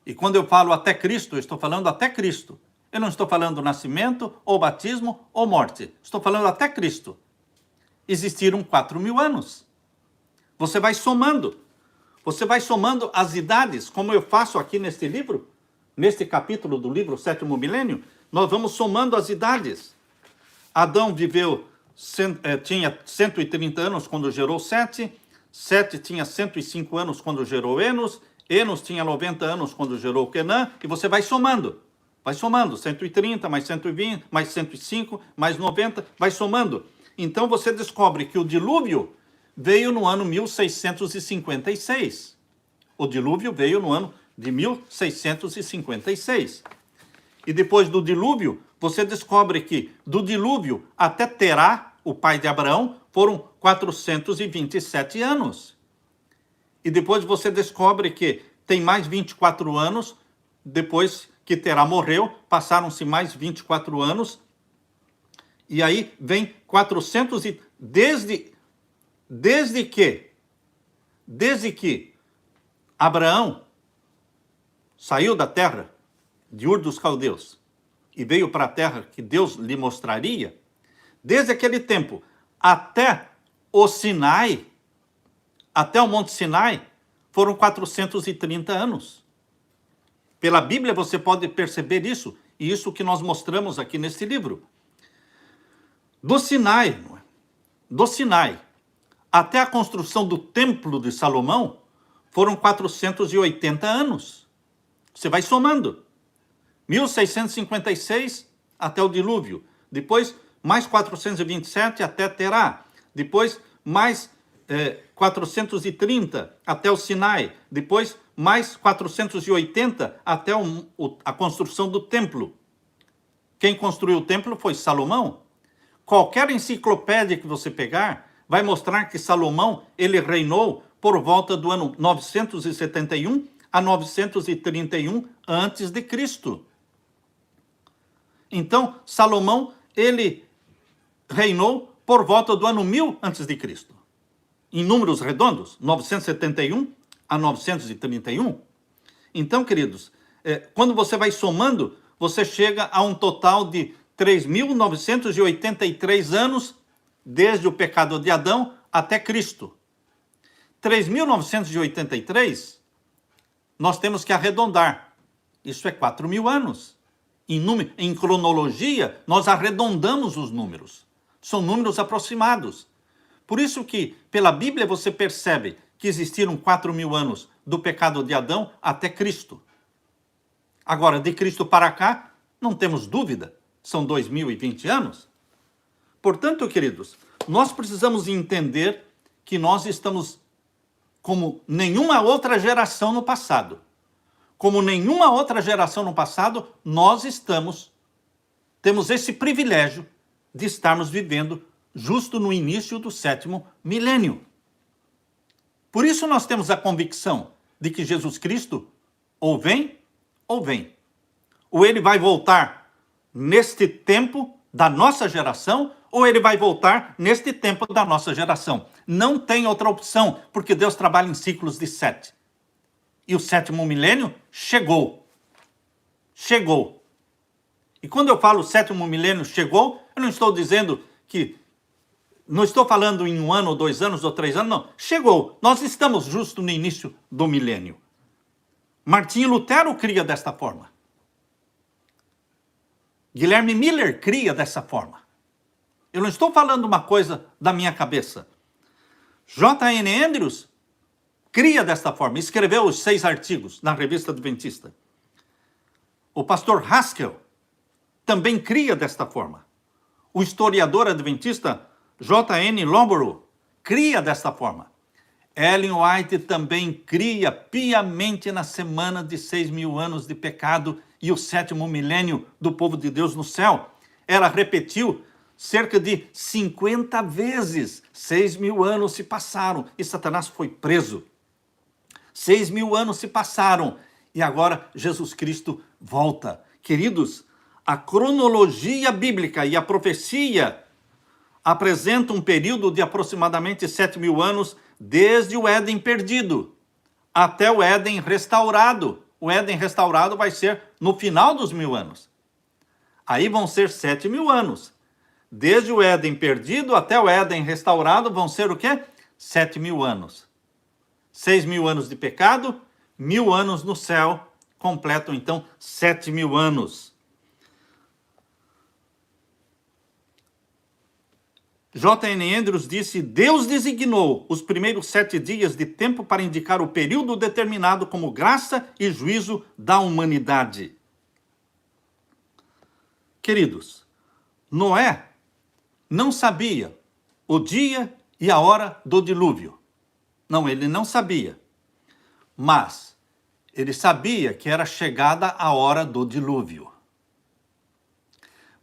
e quando eu falo até Cristo, eu estou falando até Cristo. Eu não estou falando nascimento, ou batismo, ou morte. Estou falando até Cristo. Existiram 4.000 anos. Você vai somando. Você vai somando as idades, como eu faço aqui neste livro, neste capítulo do livro 7º Milênio, nós vamos somando as idades. Adão tinha 130 anos quando gerou Sete. Sete tinha 105 anos quando gerou Enos. Enos tinha 90 anos quando gerou Quenã. E você vai somando. Vai somando. 130, mais 120, mais 105, mais 90. Vai somando. Então você descobre que o dilúvio veio no ano 1656. O dilúvio veio no ano de 1656. E depois do dilúvio, você descobre que do dilúvio até Terá, o pai de Abraão, foram 427 anos. E depois você descobre que tem mais 24 anos, depois que Terá morreu, passaram-se mais 24 anos, e aí vem 400 e... Desde que Abraão saiu da terra de Ur dos Caldeus e veio para a terra que Deus lhe mostraria, desde aquele tempo até o Sinai, até o Monte Sinai, foram 430 anos. Pela Bíblia você pode perceber isso, e isso que nós mostramos aqui neste livro. Do Sinai até a construção do Templo de Salomão, foram 480 anos. Você vai somando. 1656 até o dilúvio. Depois, mais 427 até Terá. Depois, mais 430 até o Sinai. Depois, mais 480 até a construção do templo. Quem construiu o templo foi Salomão. Qualquer enciclopédia que você pegar vai mostrar que Salomão ele reinou por volta do ano 971 a 931 antes de Cristo. Então, Salomão ele reinou por volta do ano 1000 antes de Cristo. Em números redondos, 971 a 931. Então, queridos, quando você vai somando, você chega a um total de 3.983 anos desde o pecado de Adão até Cristo. 3.983, nós temos que arredondar. Isso é 4.000 anos. Em cronologia, nós arredondamos os números. São números aproximados. Por isso que, pela Bíblia, você percebe que existiram 4.000 anos do pecado de Adão até Cristo. Agora, de Cristo para cá, não temos dúvida, são 2020 anos. Portanto, queridos, nós precisamos entender que nós estamos como nenhuma outra geração no passado. Como nenhuma outra geração no passado, nós temos esse privilégio de estarmos vivendo justo no início do 7º milênio. Por isso nós temos a convicção de que Jesus Cristo ou vem, ou ele vai voltar neste tempo da nossa geração, ou ele vai voltar neste tempo da nossa geração. Não tem outra opção, porque Deus trabalha em ciclos de 7. E o 7º milênio chegou. Chegou. E quando eu falo 7º milênio chegou, eu não estou dizendo que... Não estou falando em 1 ano, ou 2 anos, ou 3 anos, não. Chegou. Nós estamos justo no início do milênio. Martinho Lutero cria desta forma. Guilherme Miller cria dessa forma. Eu não estou falando uma coisa da minha cabeça. J.N. Andrews cria desta forma. Escreveu os 6 artigos na Revista Adventista. O pastor Haskell também cria desta forma. O historiador adventista J.N. Lomborough cria desta forma. Ellen White também cria piamente na semana de 6.000 anos de pecado e o 7º milênio do povo de Deus no céu. Ela repetiu cerca de 50 vezes. 6.000 anos se passaram e Satanás foi preso. 6.000 anos se passaram e agora Jesus Cristo volta. Queridos, a cronologia bíblica e a profecia apresentam um período de aproximadamente 7.000 anos desde o Éden perdido até o Éden restaurado. O Éden restaurado vai ser no final dos 1.000 anos. Aí vão ser 7.000 anos. Desde o Éden perdido até o Éden restaurado vão ser o quê? 7.000 anos. 6.000 anos de pecado, 1.000 anos no céu, completam então 7.000 anos. J.N. Andrews disse: Deus designou os primeiros 7 dias de tempo para indicar o período determinado como graça e juízo da humanidade. Queridos, Noé não sabia o dia e a hora do dilúvio. Não, ele não sabia. Mas ele sabia que era chegada a hora do dilúvio.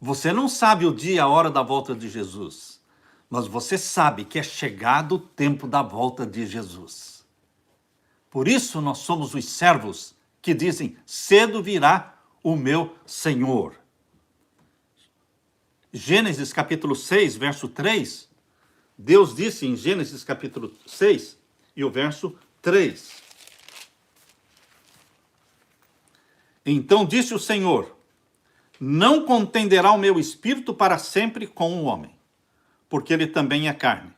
Você não sabe o dia e a hora da volta de Jesus, mas você sabe que é chegado o tempo da volta de Jesus. Por isso nós somos os servos que dizem: cedo virá o meu Senhor. Gênesis capítulo 6, verso 3, Deus disse em Gênesis capítulo 6 e o verso 3. Então disse o Senhor: não contenderá o meu espírito para sempre com o homem, porque ele também é carne.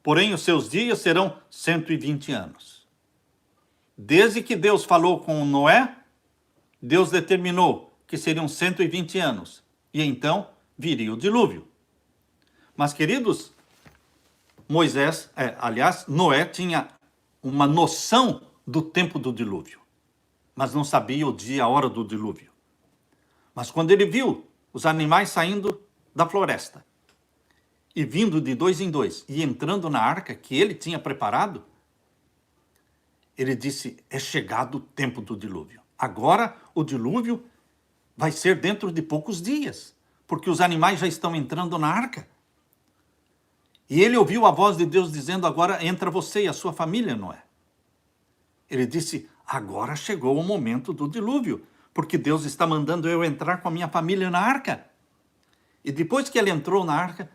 Porém, os seus dias serão 120 anos. Desde que Deus falou com Noé, Deus determinou que seriam 120 anos. E então viria o dilúvio. Mas, queridos, Noé tinha uma noção do tempo do dilúvio, mas não sabia o dia, a hora do dilúvio. Mas quando ele viu os animais saindo da floresta, e vindo de 2 em 2, e entrando na arca que ele tinha preparado, ele disse: é chegado o tempo do dilúvio. Agora o dilúvio vai ser dentro de poucos dias, porque os animais já estão entrando na arca. E ele ouviu a voz de Deus dizendo: agora entra você e a sua família, Noé. Ele disse: agora chegou o momento do dilúvio, porque Deus está mandando eu entrar com a minha família na arca. E depois que ele entrou na arca,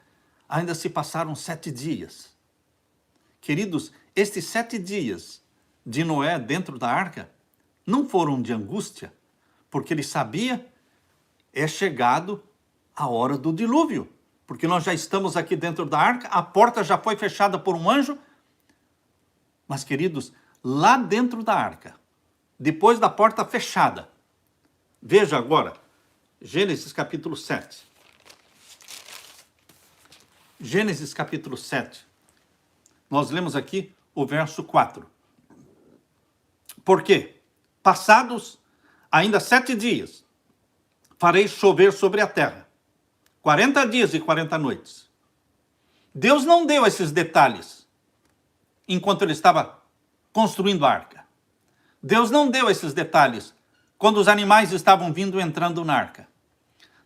ainda se passaram 7 dias. Queridos, estes 7 dias de Noé dentro da arca não foram de angústia, porque ele sabia: é chegado a hora do dilúvio, porque nós já estamos aqui dentro da arca, a porta já foi fechada por um anjo. Mas, queridos, lá dentro da arca, depois da porta fechada, veja agora, Gênesis capítulo 7. Gênesis capítulo 7. Nós lemos aqui o verso 4. Por quê? Passados ainda 7 dias, farei chover sobre a terra, 40 dias e 40 noites. Deus não deu esses detalhes enquanto ele estava construindo a arca. Deus não deu esses detalhes quando os animais estavam vindo e entrando na arca.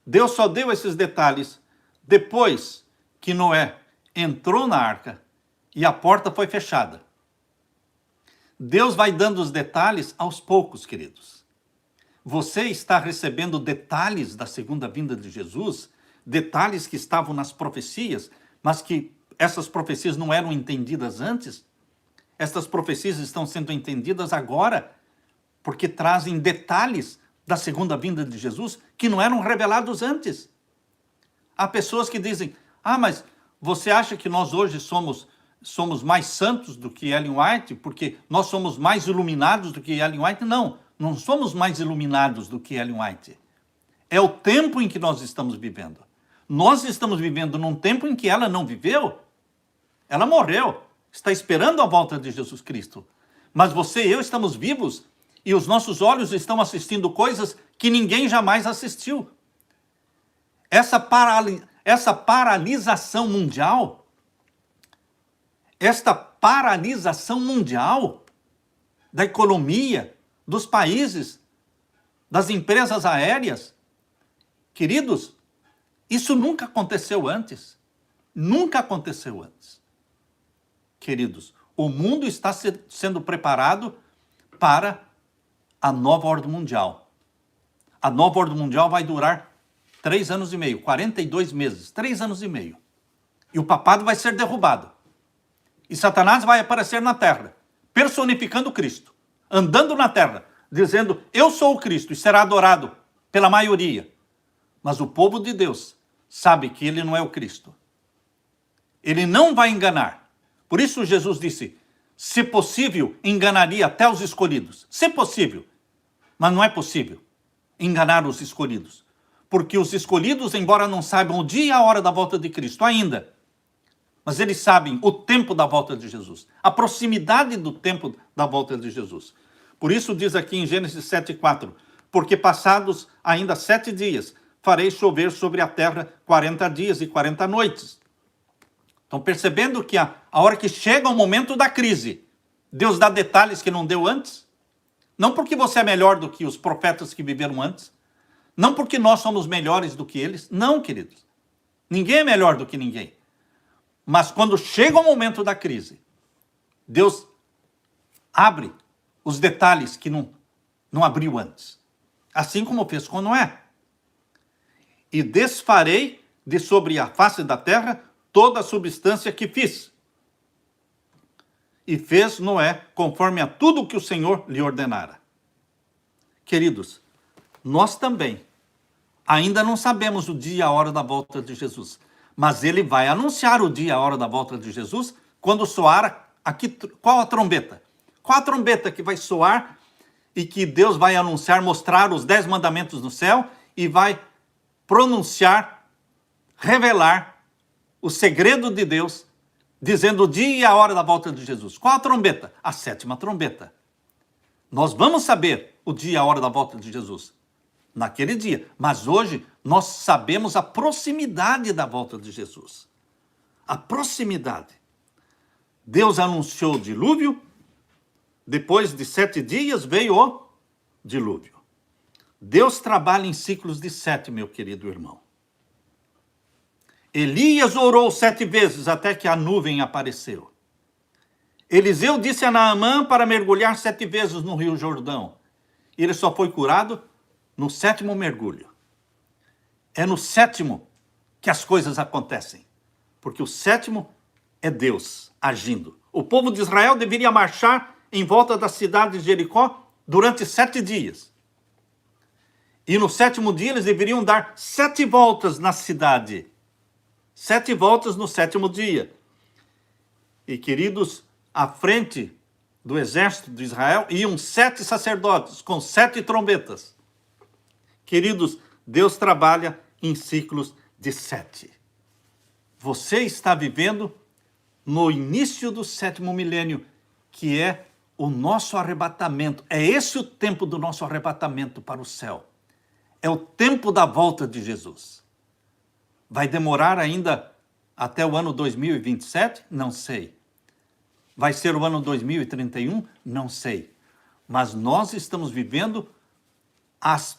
Deus só deu esses detalhes depois que Noé entrou na arca e a porta foi fechada. Deus vai dando os detalhes aos poucos, queridos. Você está recebendo detalhes da segunda vinda de Jesus, detalhes que estavam nas profecias, mas que essas profecias não eram entendidas antes. Estas profecias estão sendo entendidas agora, porque trazem detalhes da segunda vinda de Jesus que não eram revelados antes. Há pessoas que dizem: mas você acha que nós hoje somos mais santos do que Ellen White, porque nós somos mais iluminados do que Ellen White? Não, não somos mais iluminados do que Ellen White. É o tempo em que nós estamos vivendo. Nós estamos vivendo num tempo em que ela não viveu. Ela morreu, está esperando a volta de Jesus Cristo. Mas você e eu estamos vivos e os nossos olhos estão assistindo coisas que ninguém jamais assistiu. Essa paralisação mundial, esta paralisação mundial da economia, dos países, das empresas aéreas. Queridos, isso nunca aconteceu antes. Nunca aconteceu antes. Queridos, o mundo está sendo preparado para a nova ordem mundial. A nova ordem mundial vai durar 3 anos e meio, 42 meses, 3 anos e meio. E o papado vai ser derrubado. E Satanás vai aparecer na terra, personificando Cristo, andando na terra, dizendo, eu sou o Cristo, e será adorado pela maioria. Mas o povo de Deus sabe que ele não é o Cristo. Ele não vai enganar. Por isso Jesus disse, se possível, enganaria até os escolhidos. Se possível. Mas não é possível enganar os escolhidos. Porque os escolhidos, embora não saibam o dia e a hora da volta de Cristo ainda, mas eles sabem o tempo da volta de Jesus, a proximidade do tempo da volta de Jesus. Por isso diz aqui em Gênesis 7,4, porque passados ainda 7 dias, farei chover sobre a terra 40 dias e 40 noites. Estão percebendo que a hora que chega o momento da crise, Deus dá detalhes que não deu antes? Não porque você é melhor do que os profetas que viveram antes, não porque nós somos melhores do que eles, não, queridos. Ninguém é melhor do que ninguém. Mas quando chega o momento da crise, Deus abre os detalhes que não abriu antes. Assim como fez com Noé. E desfarei de sobre a face da terra toda a substância que fiz. E fez Noé conforme a tudo que o Senhor lhe ordenara. Queridos, nós também ainda não sabemos o dia e a hora da volta de Jesus. Mas ele vai anunciar o dia e a hora da volta de Jesus quando soar aqui. Qual a trombeta? Qual a trombeta que vai soar e que Deus vai anunciar, mostrar os 10 mandamentos no céu e vai pronunciar, revelar o segredo de Deus, dizendo o dia e a hora da volta de Jesus. Qual a trombeta? A 7ª trombeta. Nós vamos saber o dia e a hora da volta de Jesus naquele dia. Mas hoje nós sabemos a proximidade da volta de Jesus. A proximidade. Deus anunciou o dilúvio, depois de 7 dias veio o dilúvio. Deus trabalha em ciclos de 7, meu querido irmão. Elias orou 7 vezes até que a nuvem apareceu. Eliseu disse a Naamã para mergulhar 7 vezes no Rio Jordão. Ele só foi curado no 7º mergulho. É no 7º que as coisas acontecem. Porque o 7º é Deus agindo. O povo de Israel deveria marchar em volta da cidade de Jericó durante 7 dias. E no 7º dia eles deveriam dar 7 voltas na cidade. 7 voltas no 7º dia. E, queridos, à frente do exército de Israel iam 7 sacerdotes com 7 trombetas. Queridos, Deus trabalha em ciclos de 7. Você está vivendo no início do 7º milênio, que é o nosso arrebatamento. É esse o tempo do nosso arrebatamento para o céu. É o tempo da volta de Jesus. Vai demorar ainda até o ano 2027? Não sei. Vai ser o ano 2031? Não sei. Mas nós estamos vivendo às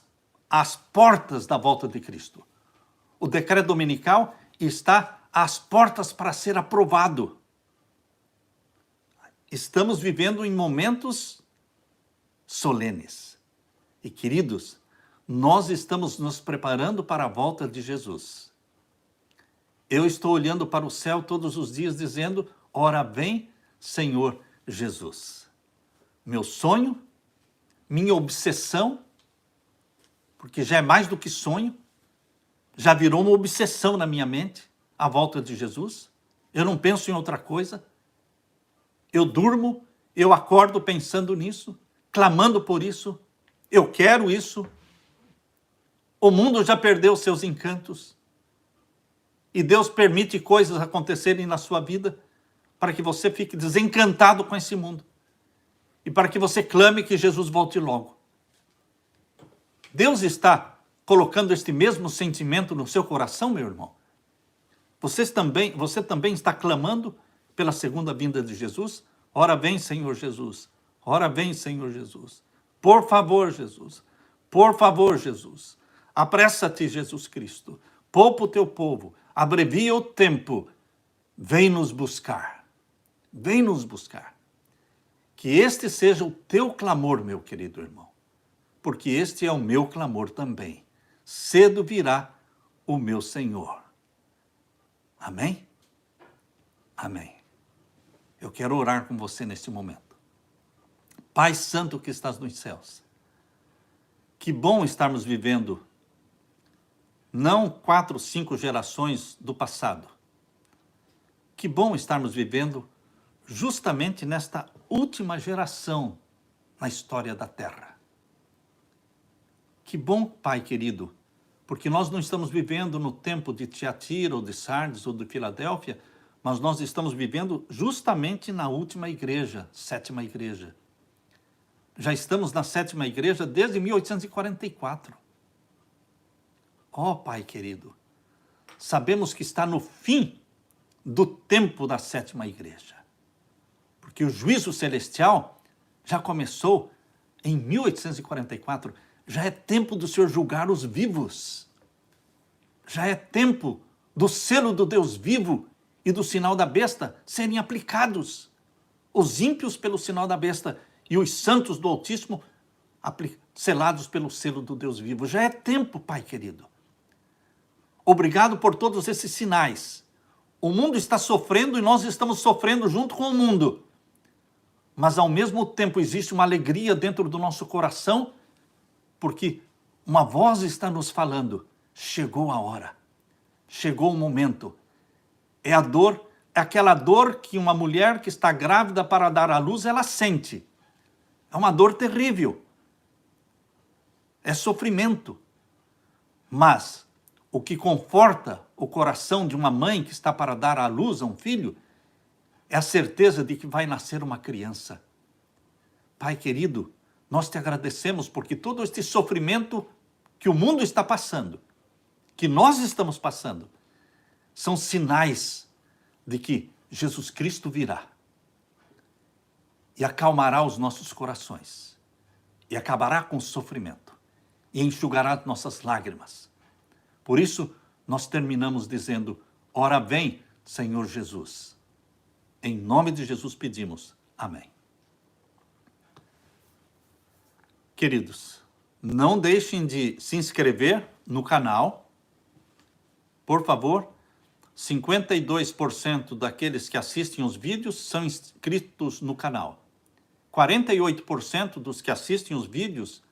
portas da volta de Cristo. O decreto dominical está às portas para ser aprovado. Estamos vivendo em momentos solenes. E, queridos, nós estamos nos preparando para a volta de Jesus. Eu estou olhando para o céu todos os dias dizendo, ora vem, Senhor Jesus. Meu sonho, minha obsessão, porque já é mais do que sonho, já virou uma obsessão na minha mente, a volta de Jesus. Eu não penso em outra coisa. Eu durmo, eu acordo pensando nisso, clamando por isso. Eu quero isso. O mundo já perdeu seus encantos. E Deus permite coisas acontecerem na sua vida para que você fique desencantado com esse mundo. E para que você clame que Jesus volte logo. Deus está colocando este mesmo sentimento no seu coração, meu irmão? Você também está clamando pela segunda vinda de Jesus? Ora vem, Senhor Jesus. Ora vem, Senhor Jesus. Por favor, Jesus. Por favor, Jesus. Apressa-te, Jesus Cristo. Poupa o teu povo. Abrevia o tempo. Vem nos buscar. Vem nos buscar. Que este seja o teu clamor, meu querido irmão. Porque este é o meu clamor também. Cedo virá o meu Senhor. Amém? Amém. Eu quero orar com você neste momento. Pai Santo que estás nos céus, que bom estarmos vivendo não 4, 5 gerações do passado. Que bom estarmos vivendo justamente nesta última geração na história da Terra. Que bom, Pai querido, porque nós não estamos vivendo no tempo de Tiatira, ou de Sardes, ou de Filadélfia, mas nós estamos vivendo justamente na última igreja, 7ª igreja. Já estamos na 7ª igreja desde 1844. Ó, Pai querido, sabemos que está no fim do tempo da 7ª igreja, porque o juízo celestial já começou em 1844. Já é tempo do Senhor julgar os vivos. Já é tempo do selo do Deus vivo e do sinal da besta serem aplicados. Os ímpios pelo sinal da besta e os santos do Altíssimo selados pelo selo do Deus vivo. Já é tempo, Pai querido. Obrigado por todos esses sinais. O mundo está sofrendo e nós estamos sofrendo junto com o mundo. Mas ao mesmo tempo existe uma alegria dentro do nosso coração, porque uma voz está nos falando, chegou a hora, chegou o momento. É a dor, é aquela dor que uma mulher que está grávida para dar à luz, ela sente. É uma dor terrível. É sofrimento. Mas o que conforta o coração de uma mãe que está para dar à luz a um filho é a certeza de que vai nascer uma criança. Pai querido, nós te agradecemos porque todo este sofrimento que o mundo está passando, que nós estamos passando, são sinais de que Jesus Cristo virá e acalmará os nossos corações e acabará com o sofrimento e enxugará nossas lágrimas. Por isso, nós terminamos dizendo, ora vem, Senhor Jesus. Em nome de Jesus pedimos. Amém. Queridos, não deixem de se inscrever no canal. Por favor, 52% daqueles que assistem os vídeos são inscritos no canal. 48% dos que assistem os vídeos,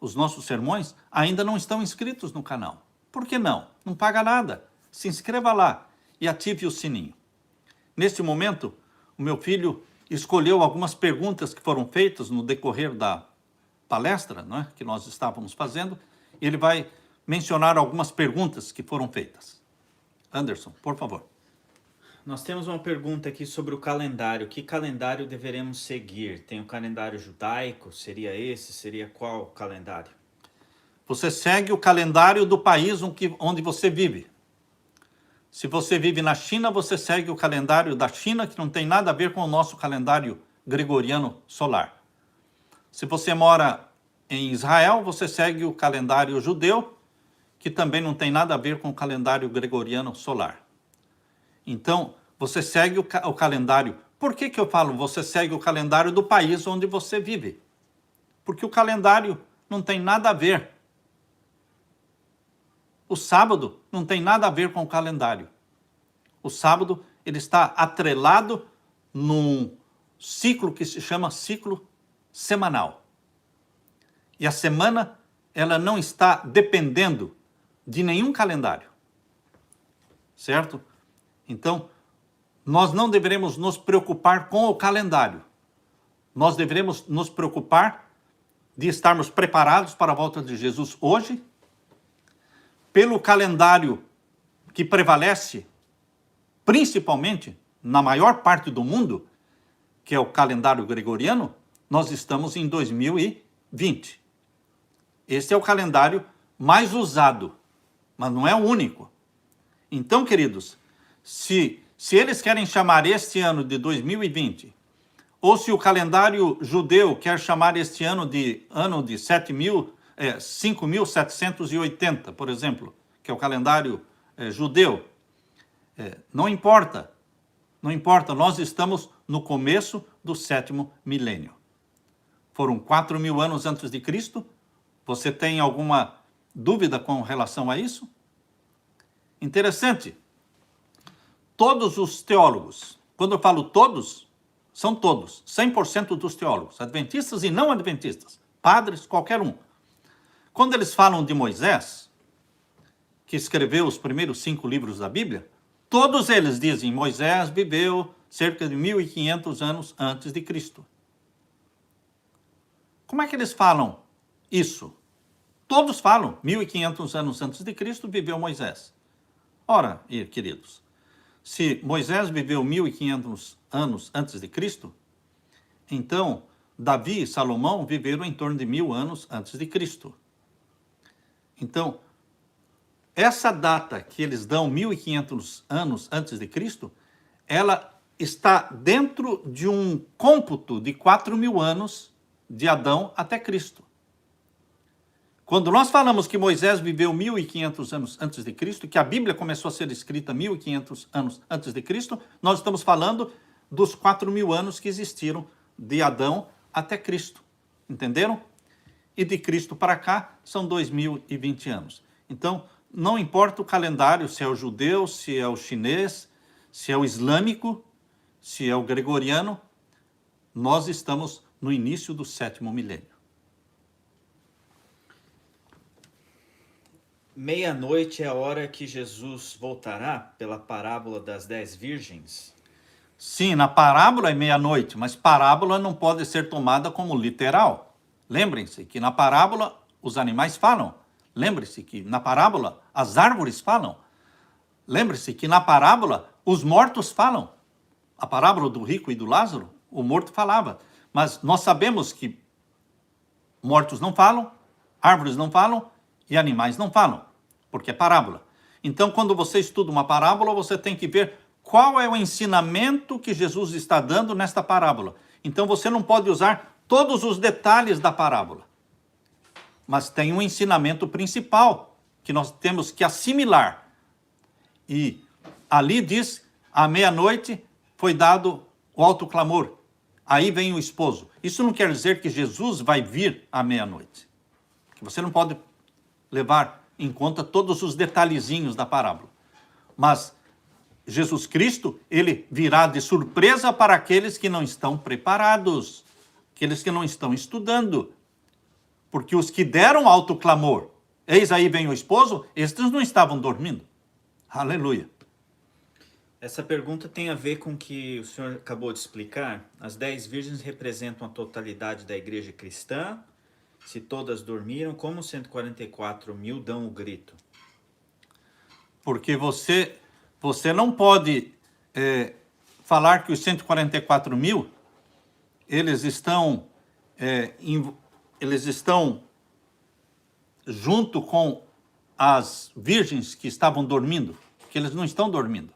os nossos sermões, ainda não estão inscritos no canal. Por que não? Não paga nada. Se inscreva lá e ative o sininho. Neste momento, o meu filho escolheu algumas perguntas que foram feitas no decorrer da palestra, não é, que nós estávamos fazendo. Ele vai mencionar algumas perguntas que foram feitas. Anderson, por favor. Nós temos uma pergunta aqui sobre o calendário. Que calendário deveremos seguir? Tem o calendário judaico? Seria esse? Seria qual calendário? Você segue o calendário do país onde você vive. Se você vive na China, você segue o calendário da China, que não tem nada a ver com o nosso calendário gregoriano solar. Se você mora em Israel, você segue o calendário judeu, que também não tem nada a ver com o calendário gregoriano solar. Então, você segue o calendário. Por que eu falo você segue o calendário do país onde você vive? Porque o calendário não tem nada a ver. O sábado não tem nada a ver com o calendário. O sábado, ele está atrelado num ciclo que se chama ciclo semanal. E a semana, ela não está dependendo de nenhum calendário. Certo? Então, nós não deveremos nos preocupar com o calendário. Nós deveremos nos preocupar de estarmos preparados para a volta de Jesus hoje, pelo calendário que prevalece, principalmente na maior parte do mundo, que é o calendário gregoriano. Nós estamos em 2020. Esse é o calendário mais usado, mas não é o único. Então, queridos, se Se eles querem chamar este ano de 2020, ou se o calendário judeu quer chamar este ano de 5.780, por exemplo, que é o calendário judeu, não importa. Não importa, nós estamos no começo do 7º milênio. Foram 4.000 anos antes de Cristo. Você tem alguma dúvida com relação a isso? Interessante. Todos os teólogos, quando eu falo todos, são todos, 100% dos teólogos, adventistas e não adventistas, padres, qualquer um. Quando eles falam de Moisés, que escreveu os primeiros 5 livros da Bíblia, todos eles dizem Moisés viveu cerca de 1.500 anos antes de Cristo. Como é que eles falam isso? Todos falam 1.500 anos antes de Cristo viveu Moisés. Ora, queridos, se Moisés viveu 1.500 anos antes de Cristo, então Davi e Salomão viveram em torno de 1.000 anos antes de Cristo. Então, essa data que eles dão 1.500 anos antes de Cristo, ela está dentro de um cômputo de 4.000 anos de Adão até Cristo. Quando nós falamos que Moisés viveu 1.500 anos antes de Cristo, que a Bíblia começou a ser escrita 1.500 anos antes de Cristo, nós estamos falando dos 4.000 anos que existiram de Adão até Cristo. Entenderam? E de Cristo para cá são 2.020 anos. Então, não importa o calendário, se é o judeu, se é o chinês, se é o islâmico, se é o gregoriano, nós estamos no início do 7º milênio. Meia-noite é a hora que Jesus voltará pela parábola das 10 virgens? Sim, na parábola é meia-noite, mas parábola não pode ser tomada como literal. Lembrem-se que na parábola os animais falam. Lembre-se que na parábola as árvores falam. Lembre-se que na parábola os mortos falam. A parábola do rico e do Lázaro, o morto falava. Mas nós sabemos que mortos não falam, árvores não falam e animais não falam, porque é parábola. Então, quando você estuda uma parábola, você tem que ver qual é o ensinamento que Jesus está dando nesta parábola. Então, você não pode usar todos os detalhes da parábola. Mas tem um ensinamento principal que nós temos que assimilar. E ali diz, à meia-noite foi dado o alto clamor. Aí vem o esposo. Isso não quer dizer que Jesus vai vir à meia-noite. Que você não pode levar em conta todos os detalhezinhos da parábola. Mas Jesus Cristo, ele virá de surpresa para aqueles que não estão preparados, aqueles que não estão estudando. Porque os que deram alto clamor, eis aí vem o esposo, estes não estavam dormindo. Aleluia. Essa pergunta tem a ver com o que o senhor acabou de explicar. As 10 virgens representam a totalidade da igreja cristã. Se todas dormiram, como 144.000 dão o grito? Porque você não pode falar que os 144.000, eles estão junto com as virgens que estavam dormindo, porque eles não estão dormindo.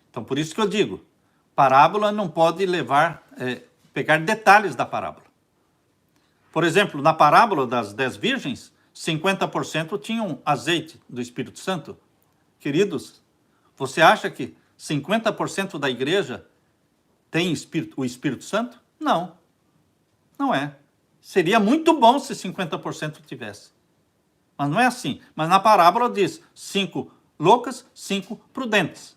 Então, por isso que eu digo, parábola não pode pegar detalhes da parábola. Por exemplo, na parábola das 10 virgens, 50% tinham azeite do Espírito Santo. Queridos, você acha que 50% da igreja tem o Espírito Santo? Não, não é. Seria muito bom se 50% tivesse. Mas não é assim. Mas na parábola diz 5 loucas, 5 prudentes.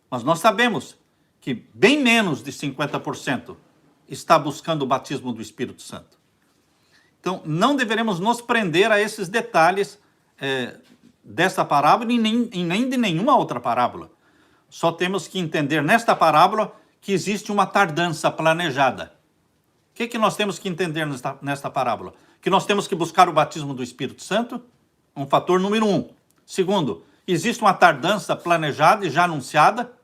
Mas nós sabemos que bem menos de 50% está buscando o batismo do Espírito Santo. Então, não deveremos nos prender a esses detalhes dessa parábola e nem de nenhuma outra parábola. Só temos que entender nesta parábola que existe uma tardança planejada. O que nós temos que entender nesta parábola? Que nós temos que buscar o batismo do Espírito Santo, um fator número 1. Segundo, existe uma tardança planejada e já anunciada.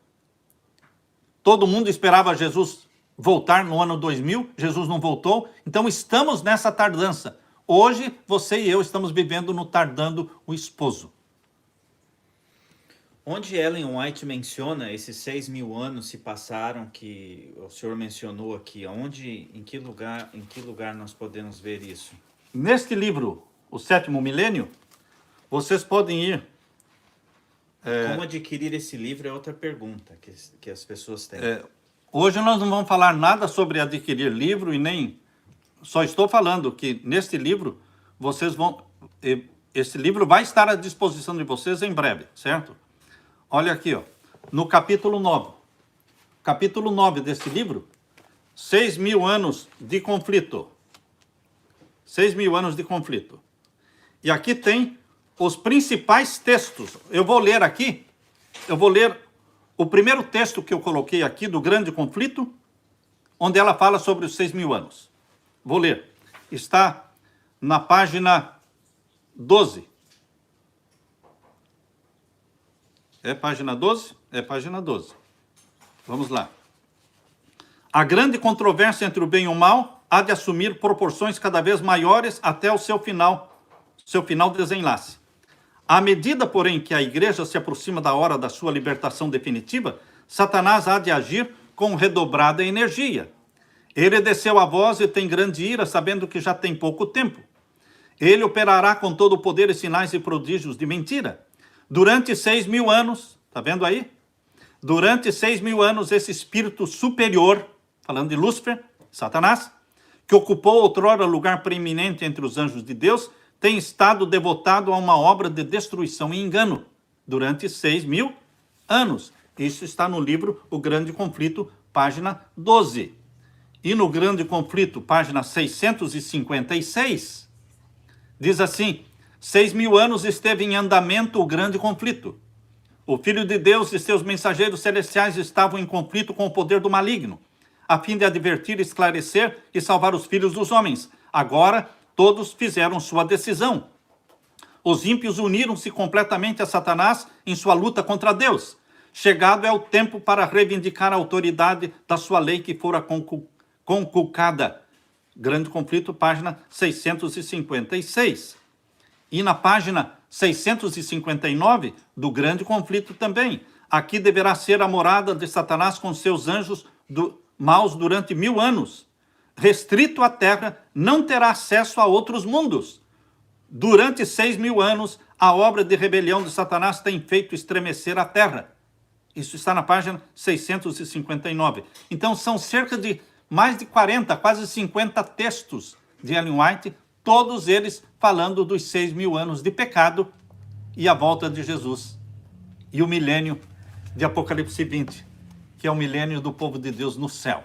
Todo mundo esperava Jesus voltar no ano 2000, Jesus não voltou, então estamos nessa tardança. Hoje, você e eu estamos vivendo no tardando o esposo. Onde Ellen White menciona esses 6.000 anos se passaram que o senhor mencionou aqui? Em que lugar nós podemos ver isso? Neste livro, O Sétimo Milênio, vocês podem ir... Como adquirir esse livro é outra pergunta que as pessoas têm. Hoje nós não vamos falar nada sobre adquirir livro e nem... Só estou falando que neste livro, vocês vão... Esse livro vai estar à disposição de vocês em breve, certo? Olha aqui, ó, no capítulo 9. Capítulo 9 desse livro, 6.000 anos de conflito. 6.000 anos de conflito. E aqui tem os principais textos. Eu vou ler aqui, o primeiro texto que eu coloquei aqui do grande conflito, onde ela fala sobre os 6.000 anos. Vou ler. Está na página 12. É página 12? É página 12. Vamos lá. A grande controvérsia entre o bem e o mal há de assumir proporções cada vez maiores até o seu final desenlace. À medida, porém, que a igreja se aproxima da hora da sua libertação definitiva, Satanás há de agir com redobrada energia. Ele desceu a voz e tem grande ira, sabendo que já tem pouco tempo. Ele operará com todo o poder e sinais e prodígios de mentira. Durante 6.000 anos, tá vendo aí? Durante 6.000 anos, esse espírito superior, falando de Lúcifer, Satanás, que ocupou outrora lugar preeminente entre os anjos de Deus, tem estado devotado a uma obra de destruição e engano durante 6.000 anos. Isso está no livro O Grande Conflito, página 12. E no Grande Conflito, página 656, diz assim: 6.000 anos esteve em andamento o grande conflito. O Filho de Deus e seus mensageiros celestiais estavam em conflito com o poder do maligno, a fim de advertir, esclarecer e salvar os filhos dos homens. Agora, todos fizeram sua decisão. Os ímpios uniram-se completamente a Satanás em sua luta contra Deus. Chegado é o tempo para reivindicar a autoridade da sua lei que fora conculcada. Grande Conflito, página 656. E na página 659 do Grande Conflito também. Aqui deverá ser a morada de Satanás com seus anjos maus durante 1.000 anos. Restrito à terra, não terá acesso a outros mundos. Durante 6.000 anos, a obra de rebelião de Satanás tem feito estremecer a terra. Isso está na página 659. Então, são cerca de mais de 40, quase 50 textos de Ellen White, todos eles falando dos 6.000 anos de pecado e a volta de Jesus. E o milênio de Apocalipse 20, que é o milênio do povo de Deus no céu.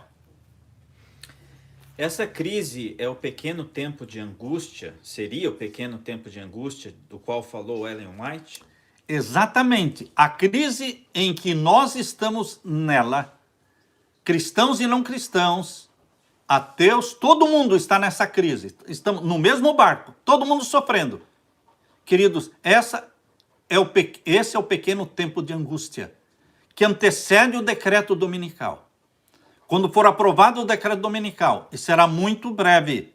Essa crise é o pequeno tempo de angústia? Seria o pequeno tempo de angústia do qual falou Ellen White? Exatamente. A crise em que nós estamos nela, cristãos e não cristãos, ateus, todo mundo está nessa crise. Estamos no mesmo barco, todo mundo sofrendo. Queridos, esse é o pequeno tempo de angústia que antecede o decreto dominical. Quando for aprovado o decreto dominical, e será muito breve,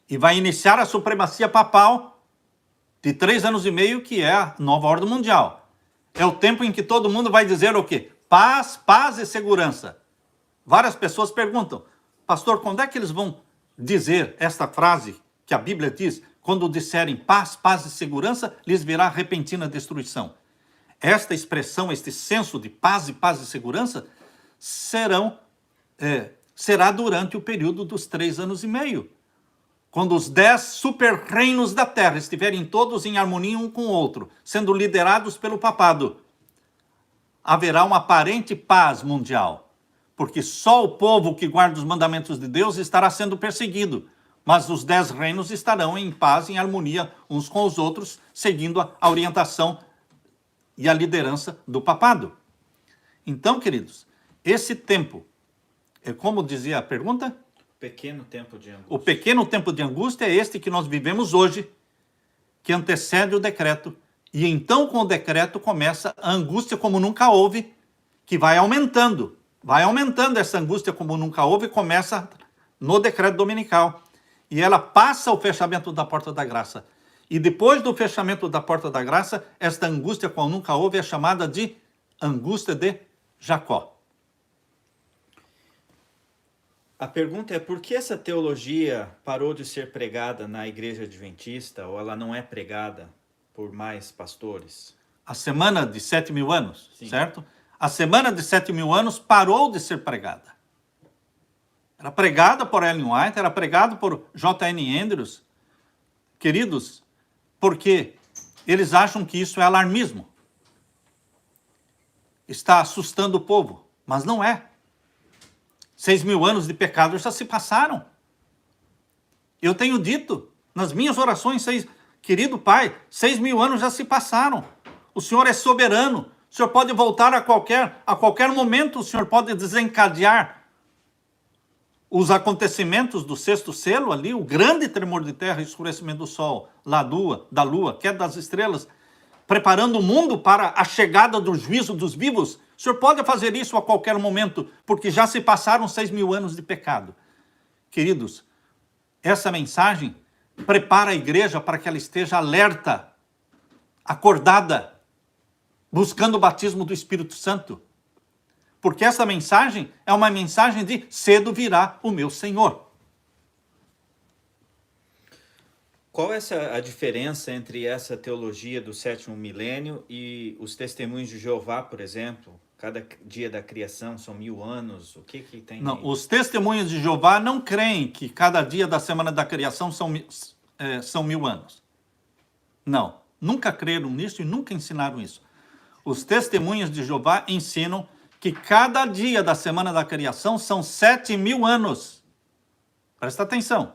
e vai iniciar a supremacia papal de 3 anos e meio, que é a nova ordem mundial. É o tempo em que todo mundo vai dizer o quê? Paz, paz e segurança. Várias pessoas perguntam: pastor, quando é que eles vão dizer esta frase que a Bíblia diz? Quando disserem paz, paz e segurança, lhes virá repentina destruição. Esta expressão, este senso de paz e segurança, será durante o período dos 3 anos e meio. Quando os 10 super-reinos da terra estiverem todos em harmonia um com o outro, sendo liderados pelo papado, haverá uma aparente paz mundial. Porque só o povo que guarda os mandamentos de Deus estará sendo perseguido. Mas os 10 reinos estarão em paz, em harmonia uns com os outros, seguindo a orientação e a liderança do papado. Então, queridos, esse tempo, como dizia a pergunta? Pequeno tempo de angústia. O pequeno tempo de angústia é este que nós vivemos hoje, que antecede o decreto. E então, com o decreto, começa a angústia como nunca houve, que vai aumentando. Vai aumentando essa angústia como nunca houve, começa no decreto dominical. E ela passa o fechamento da porta da graça. E depois do fechamento da porta da graça, esta angústia qual nunca houve é chamada de angústia de Jacó. A pergunta é por que essa teologia parou de ser pregada na igreja adventista, ou ela não é pregada por mais pastores? A semana de 7.000 anos, Sim. certo? A semana de 7.000 anos parou de ser pregada. Era pregada por Ellen White, era pregada por J.N. Andrews. Queridos, porque eles acham que isso é alarmismo. Está assustando o povo, mas não é. 6.000 anos de pecado já se passaram. Eu tenho dito nas minhas orações, querido Pai, 6.000 anos já se passaram. O Senhor é soberano. O Senhor pode voltar a qualquer momento. O Senhor pode desencadear os acontecimentos do sexto selo ali, o grande tremor de terra, escurecimento do sol, da lua, queda das estrelas, preparando o mundo para a chegada do juízo dos vivos. O Senhor pode fazer isso a qualquer momento, porque já se passaram 6.000 anos de pecado. Queridos, essa mensagem prepara a igreja para que ela esteja alerta, acordada, buscando o batismo do Espírito Santo. Porque essa mensagem é uma mensagem de cedo virá o meu Senhor. Qual é a diferença entre essa teologia do sétimo milênio e os testemunhos de Jeová, por exemplo? Cada dia da criação são 1.000 anos. O que tem? Não, os testemunhos de Jeová não creem que cada dia da semana da criação são 1.000 anos. Não, nunca creram nisso e nunca ensinaram isso. Os testemunhos de Jeová ensinam que cada dia da semana da criação são 7.000 anos. Presta atenção.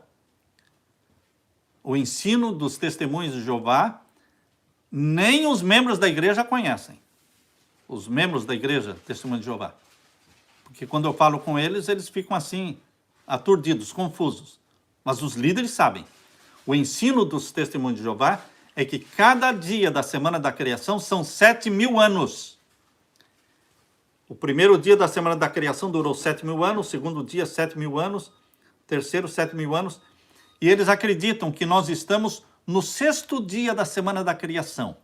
O ensino dos testemunhos de Jeová, nem os membros da igreja conhecem. Os membros da igreja, testemunho de Jeová. Porque quando eu falo com eles, eles ficam assim, aturdidos, confusos. Mas os líderes sabem. O ensino dos testemunhos de Jeová é que cada dia da semana da criação são 7.000 anos. O primeiro dia da semana da criação durou 7.000 anos, o segundo dia 7.000 anos, terceiro 7.000 anos. E eles acreditam que nós estamos no sexto dia da semana da criação,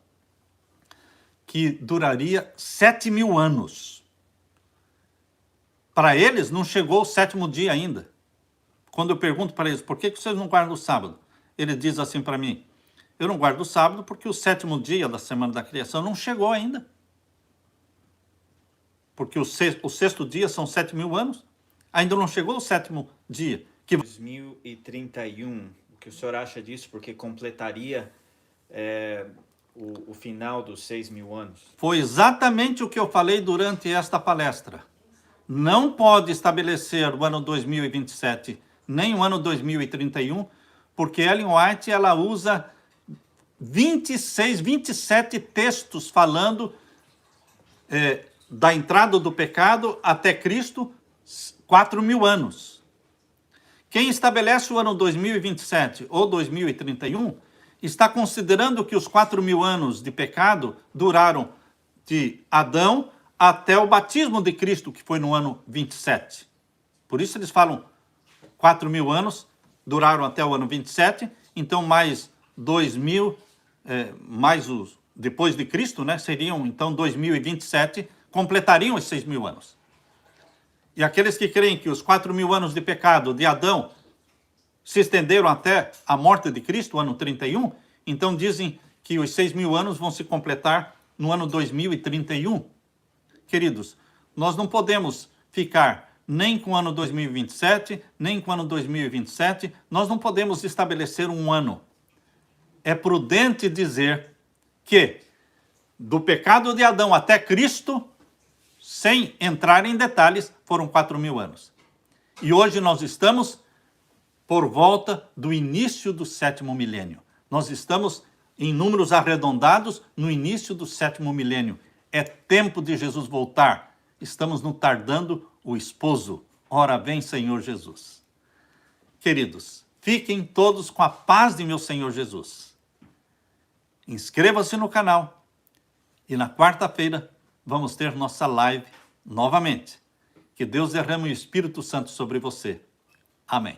que duraria 7.000 anos. Para eles, não chegou o sétimo dia ainda. Quando eu pergunto para eles, por que vocês não guardam o sábado? Ele diz assim para mim, eu não guardo o sábado porque o sétimo dia da semana da criação não chegou ainda. Porque o sexto dia são 7.000 anos, ainda não chegou o sétimo dia. 2031, o que o senhor acha disso? Porque completaria o final dos 6.000 anos. Foi exatamente o que eu falei durante esta palestra. Não pode estabelecer o ano 2027, nem o ano 2031, porque Ellen White ela usa 27 textos falando da entrada do pecado até Cristo, 4.000 anos. Quem estabelece o ano 2027 ou 2031 está considerando que os 4.000 anos de pecado duraram de Adão até o batismo de Cristo, que foi no ano 27. Por isso eles falam 4.000 anos duraram até o ano 27, então mais 2.000, mais os depois de Cristo, né, seriam então 2027, completariam os 6.000 anos. E aqueles que creem que os 4.000 anos de pecado de Adão se estenderam até a morte de Cristo, o ano 31, então dizem que os 6.000 anos vão se completar no ano 2031. Queridos, nós não podemos ficar nem com o ano 2027, nem com o ano 2027, nós não podemos estabelecer um ano. É prudente dizer que do pecado de Adão até Cristo, sem entrar em detalhes, foram 4.000 anos. E hoje nós estamos por volta do início do sétimo milênio. Nós estamos em números arredondados no início do sétimo milênio. É tempo de Jesus voltar. Estamos no tardando o esposo. Ora vem, Senhor Jesus. Queridos, fiquem todos com a paz de meu Senhor Jesus. Inscreva-se no canal. E na quarta-feira vamos ter nossa live novamente. Que Deus derrame o Espírito Santo sobre você. Amém.